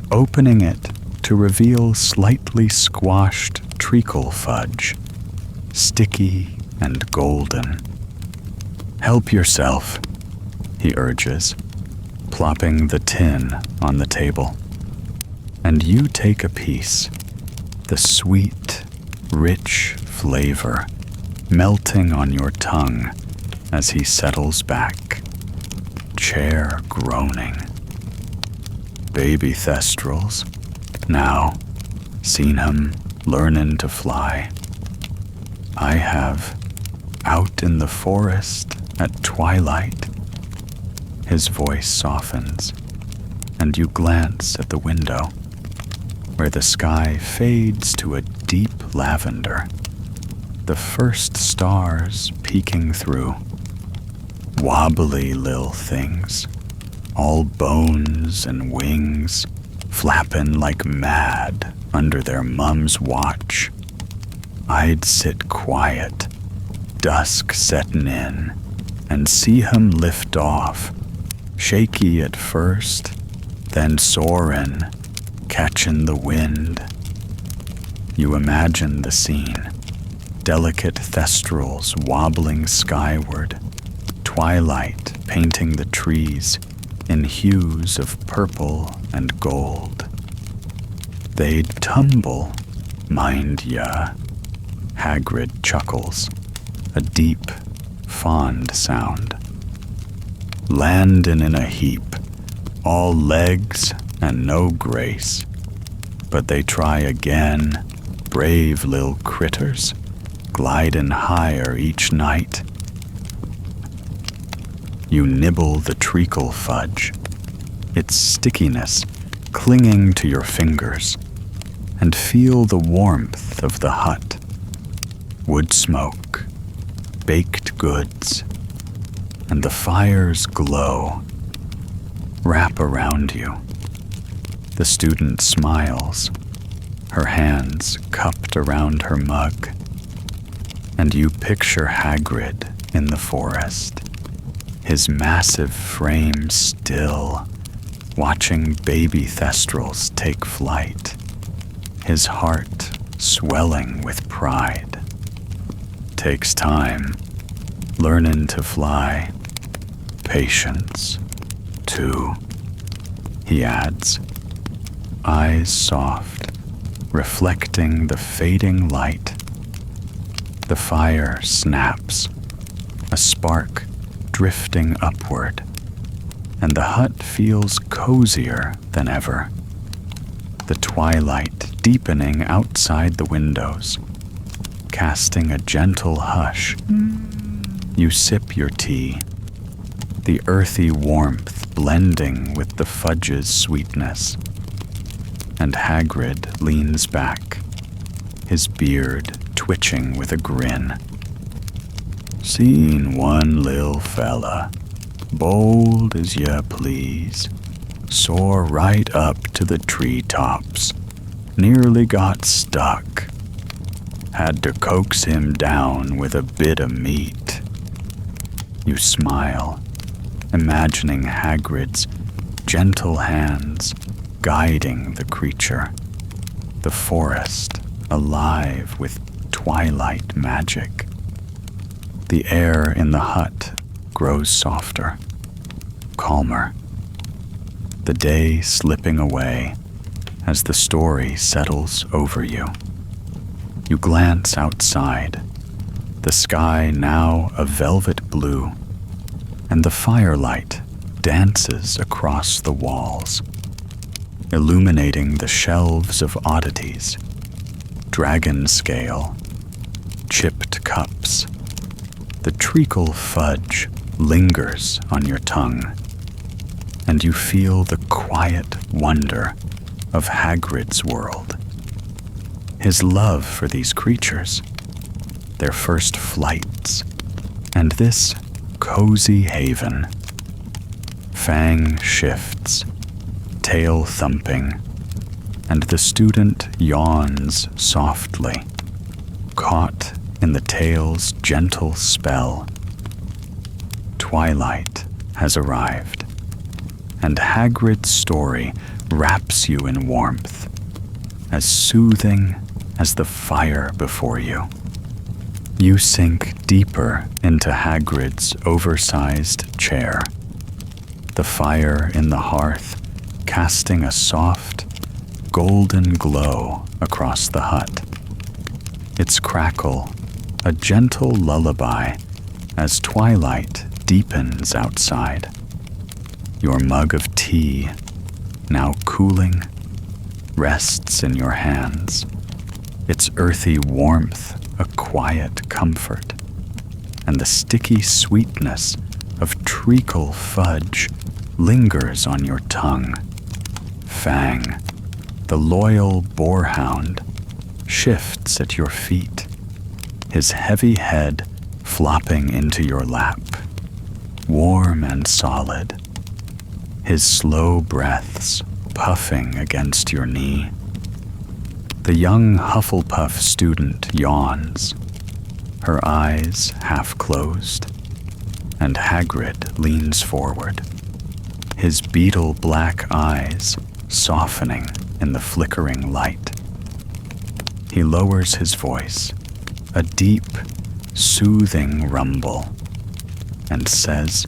opening it to reveal slightly squashed treacle fudge, sticky and golden. "Help yourself," he urges, plopping the tin on the table. And you take a piece, the sweet, rich flavor melting on your tongue as he settles back, chair groaning. "Baby Thestrals, now, seen him learnin' to fly. I have, out in the forest at twilight." His voice softens, and you glance at the window, where the sky fades to a deep lavender, the first stars peeking through. Wobbly lil things, all bones and wings, flappin' like mad under their mum's watch. I'd sit quiet, dusk settin' in, and see him lift off, shaky at first, then soarin', catchin' the wind. You imagine the scene, delicate thestrals wobbling skyward, twilight painting the trees in hues of purple and gold. They'd tumble, mind ya. Hagrid chuckles, a deep, fond sound. Landin' in a heap, all legs and no grace. But they try again, brave lil critters, glidin' higher each night. You nibble the treacle fudge, its stickiness clinging to your fingers, and feel the warmth of the hut. Wood smoke, baked goods, and the fire's glow wrap around you. The student smiles, her hands cupped around her mug, and you picture Hagrid in the forest, his massive frame still, watching baby thestrals take flight, his heart swelling with pride. Takes time, learnin' to fly, patience, too, he adds, eyes soft, reflecting the fading light. The fire snaps, a spark drifting upward, and the hut feels cozier than ever. The twilight deepening outside the windows, casting a gentle hush. You sip your tea, the earthy warmth blending with the fudge's sweetness, and Hagrid leans back, his beard twitching with a grin. Seen one lil' fella, bold as ye please, soar right up to the treetops, nearly got stuck. Had to coax him down with a bit of meat. You smile, imagining Hagrid's gentle hands guiding the creature, the forest alive with twilight magic. The air in the hut grows softer, calmer, the day slipping away as the story settles over you. You glance outside, the sky now a velvet blue, and the firelight dances across the walls, illuminating the shelves of oddities, dragon scale, chipped cups. The treacle fudge lingers on your tongue, and you feel the quiet wonder of Hagrid's world. His love for these creatures, their first flights, and this cozy haven. Fang shifts, tail thumping, and the student yawns softly, caught in the tail's gentle spell. Twilight has arrived, and Hagrid's story wraps you in warmth, as soothing as the fire before you. You sink deeper into Hagrid's oversized chair, the fire in the hearth casting a soft, golden glow across the hut. Its crackle, a gentle lullaby as twilight deepens outside. Your mug of tea, now cooling, rests in your hands, its earthy warmth a quiet comfort, and the sticky sweetness of treacle fudge lingers on your tongue. Fang, the loyal boarhound, shifts at your feet, his heavy head flopping into your lap, warm and solid, his slow breaths puffing against your knee. The young Hufflepuff student yawns, her eyes half closed, and Hagrid leans forward, his beetle-black eyes softening in the flickering light. He lowers his voice, a deep, soothing rumble, and says,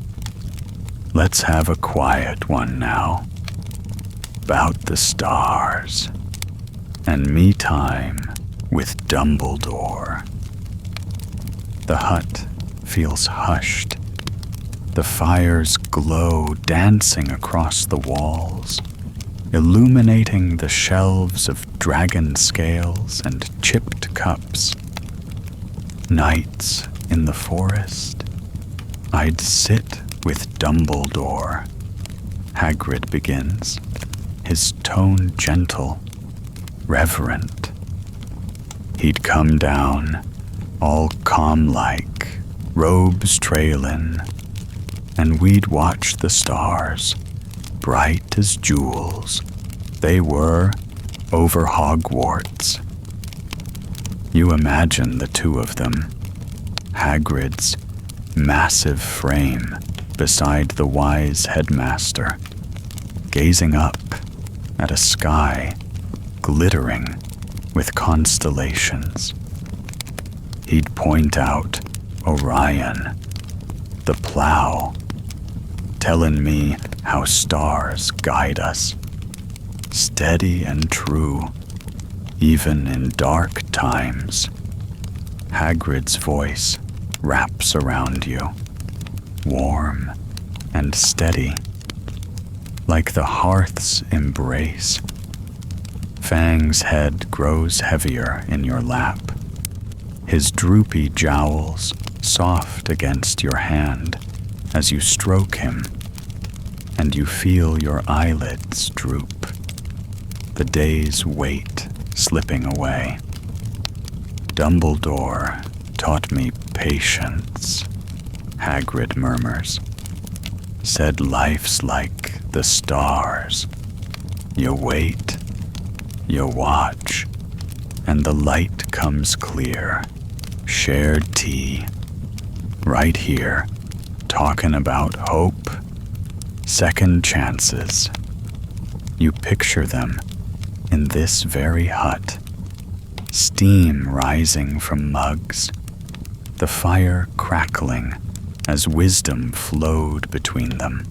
"Let's have a quiet one now, 'bout the stars, and me time with Dumbledore." The hut feels hushed, the fire's glow dancing across the walls, illuminating the shelves of dragon scales and chipped cups. Nights in the forest, I'd sit with Dumbledore, Hagrid begins, his tone gentle, reverent. He'd come down, all calm-like, robes trailin', and we'd watch the stars, bright as jewels. They were over Hogwarts. You imagine the two of them, Hagrid's massive frame beside the wise headmaster, gazing up at a sky glittering with constellations. He'd point out Orion, the plow, telling me how stars guide us, steady and true, even in dark times. Hagrid's voice wraps around you, warm and steady, like the hearth's embrace. Fang's head grows heavier in your lap, his droopy jowls soft against your hand as you stroke him, and you feel your eyelids droop, the day's weight slipping away. Dumbledore taught me patience," Hagrid murmurs. "Said life's like the stars. You wait, you watch, and the light comes clear. Shared tea, right here, talking about hope, second chances. You picture them in this very hut, steam rising from mugs, the fire crackling as wisdom flowed between them.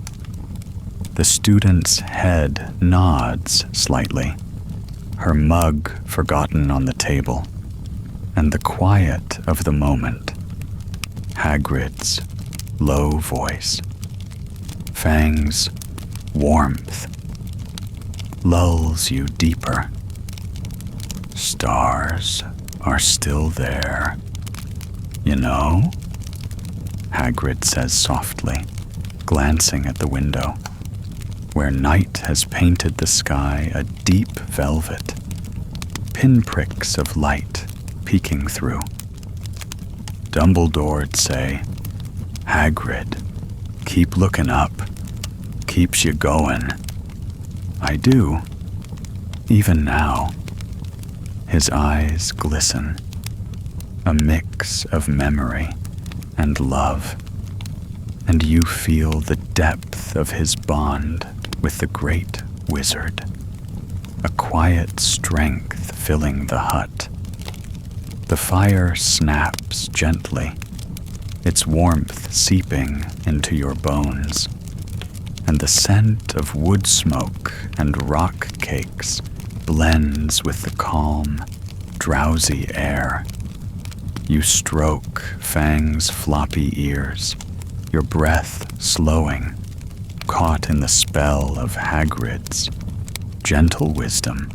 The student's head nods slightly, her mug forgotten on the table, and the quiet of the moment. Hagrid's low voice, Fang's warmth, lulls you deeper. Stars are still there, you know? Hagrid says softly, glancing at the window, where night has painted the sky a deep velvet, pinpricks of light peeking through. Dumbledore'd say, "Hagrid, keep looking up, keeps you going." I do, even now. His eyes glisten, a mix of memory and love, and you feel the depth of his bond with the great wizard, a quiet strength filling the hut. The fire snaps gently, its warmth seeping into your bones, and the scent of wood smoke and rock cakes blends with the calm, drowsy air. You stroke Fang's floppy ears, your breath slowing, caught in the spell of Hagrid's gentle wisdom.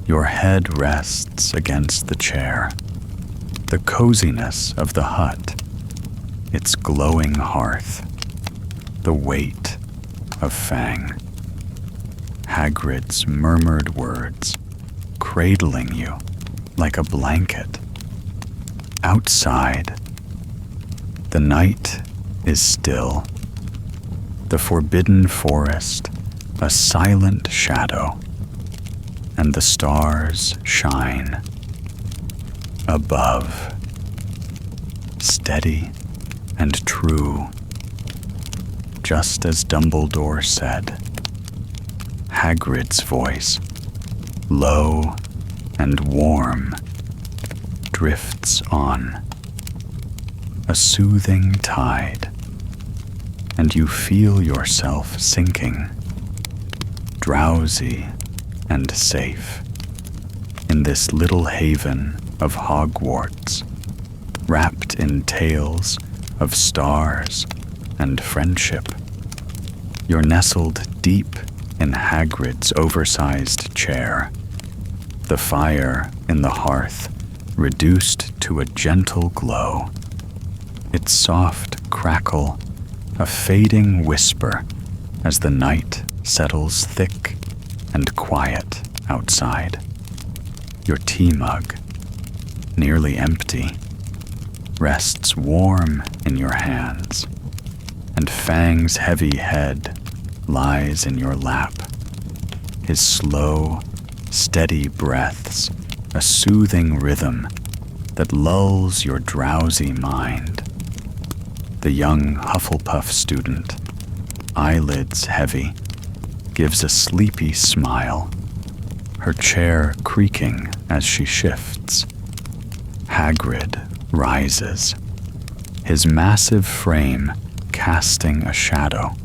Your head rests against the chair, the coziness of the hut, its glowing hearth, the weight of Fang. Hagrid's murmured words, cradling you like a blanket. Outside, the night is still, the forbidden forest a silent shadow, and the stars shine. Above, steady and true, just as Dumbledore said. Hagrid's voice, low and warm, drifts on, a soothing tide, and you feel yourself sinking, drowsy and safe, in this little haven of Hogwarts, wrapped in tales of stars and friendship. You're nestled deep in Hagrid's oversized chair, the fire in the hearth reduced to a gentle glow, its soft crackle a fading whisper as the night settles thick and quiet outside. Your tea mug, nearly empty, rests warm in your hands, and Fang's heavy head lies in your lap, his slow, steady breaths a soothing rhythm that lulls your drowsy mind. The young Hufflepuff student, eyelids heavy, gives a sleepy smile, her chair creaking as she shifts. Hagrid rises, his massive frame casting a shadow,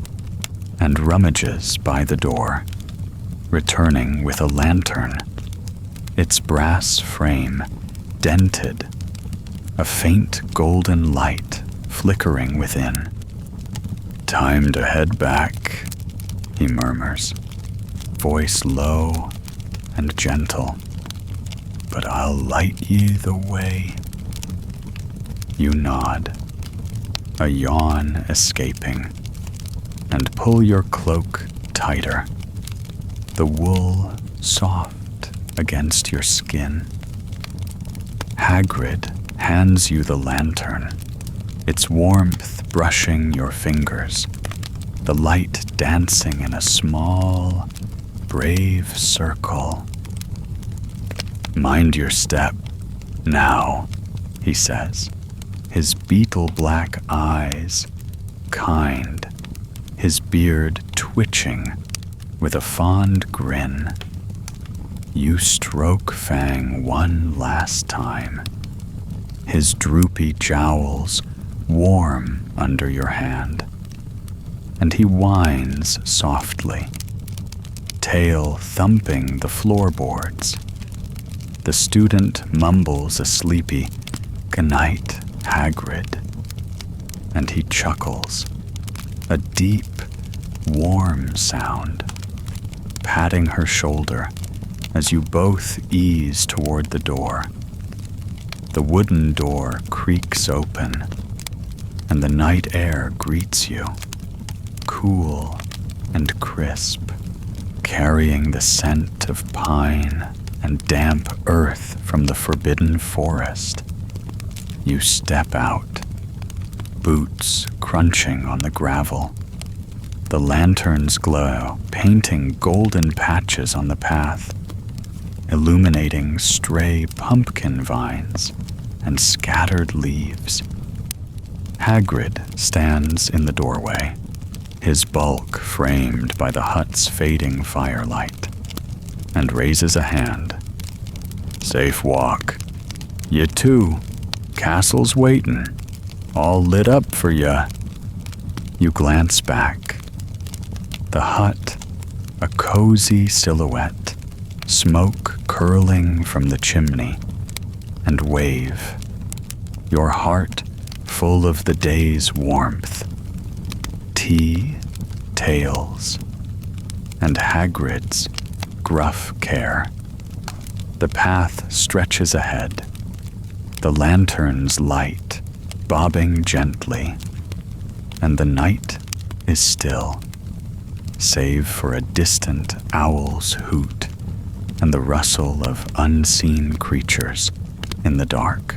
and rummages by the door, returning with a lantern, its brass frame dented, a faint golden light flickering within. "Time to head back," he murmurs, voice low and gentle. "But I'll light ye the way." You nod, a yawn escaping, and pull your cloak tighter, the wool soft against your skin. Hagrid hands you the lantern, its warmth brushing your fingers, the light dancing in a small, brave circle. "Mind your step, now," he says, his beetle-black eyes kind, his beard twitching with a fond grin. You stroke Fang one last time, his droopy jowls warm under your hand, and he whines softly, tail thumping the floorboards. The student mumbles a sleepy, "Good-night, Hagrid," and he chuckles, a deep, warm sound, patting her shoulder as you both ease toward the door. The wooden door creaks open, and the night air greets you, cool and crisp, carrying the scent of pine and damp earth from the forbidden forest. You step out, boots crunching on the gravel, the lantern's glow painting golden patches on the path, illuminating stray pumpkin vines and scattered leaves. Hagrid stands in the doorway, his bulk framed by the hut's fading firelight, and raises a hand. "Safe walk. You too. Castle's waitin'. All lit up for ya." You glance back. The hut, a cozy silhouette, smoke curling from the chimney, and wave, your heart full of the day's warmth. Tea, tales, and Hagrid's gruff care. The path stretches ahead, the lantern's light bobbing gently, and the night is still, save for a distant owl's hoot and the rustle of unseen creatures in the dark.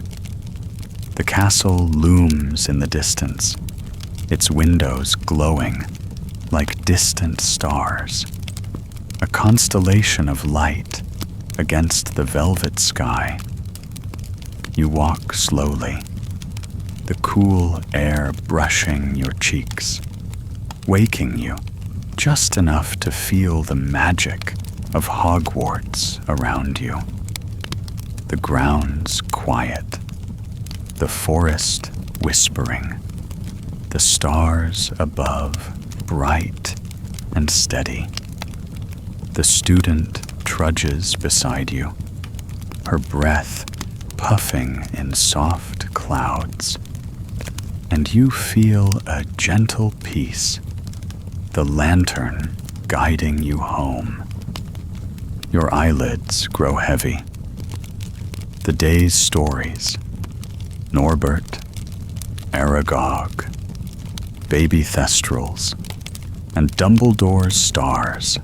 The castle looms in the distance, its windows glowing like distant stars, a constellation of light against the velvet sky. You walk slowly, the cool air brushing your cheeks, waking you just enough to feel the magic of Hogwarts around you. The grounds quiet, the forest whispering, the stars above bright and steady. The student trudges beside you, her breath puffing in soft clouds, and you feel a gentle peace, the lantern guiding you home. Your eyelids grow heavy. The day's stories, Norbert, Aragog, baby Thestrals, and Dumbledore's stars,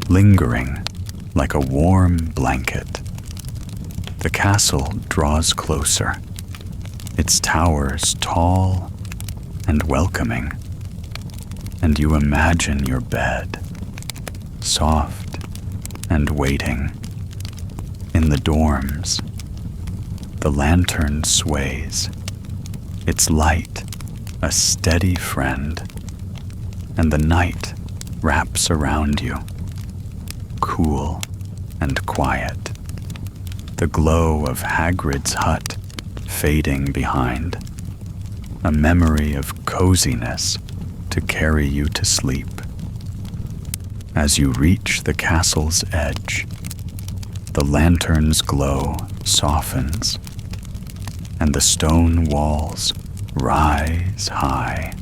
lingering like a warm blanket. The castle draws closer, its towers tall and welcoming, and you imagine your bed, soft and waiting. In the dorms, the lantern sways, its light a steady friend, and the night wraps around you, cool and quiet, the glow of Hagrid's hut fading behind, a memory of coziness to carry you to sleep. As you reach the castle's edge, the lantern's glow softens, and the stone walls rise high,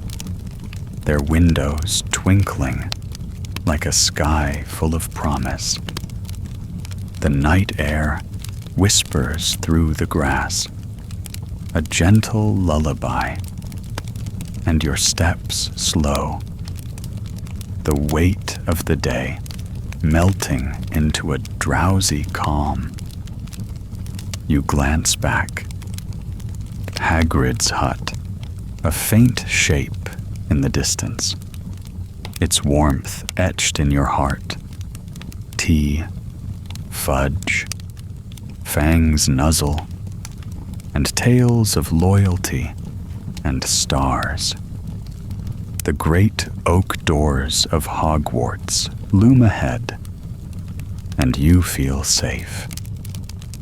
their windows twinkling like a sky full of promise. The night air whispers through the grass, a gentle lullaby, and your steps slow, the weight of the day melting into a drowsy calm. You glance back, Hagrid's hut, a faint shape in the distance, its warmth etched in your heart. Tea, fudge, Fang's nuzzle, and tales of loyalty and stars. The great oak doors of Hogwarts loom ahead, and you feel safe,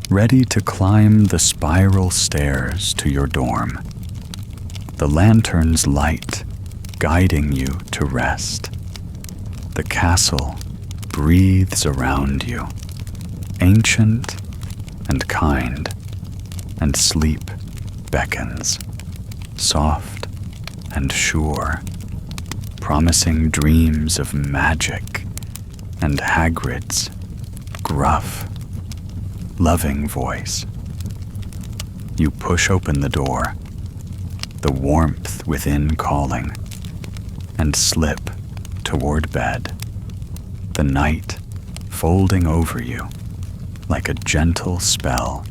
ready to climb the spiral stairs to your dorm, the lantern's light guiding you to rest. The castle breathes around you, ancient and kind, and sleep beckons, soft and sure, promising dreams of magic and Hagrid's gruff, loving voice. You push open the door, the warmth within calling, and slip toward bed, the night folding over you like a gentle spell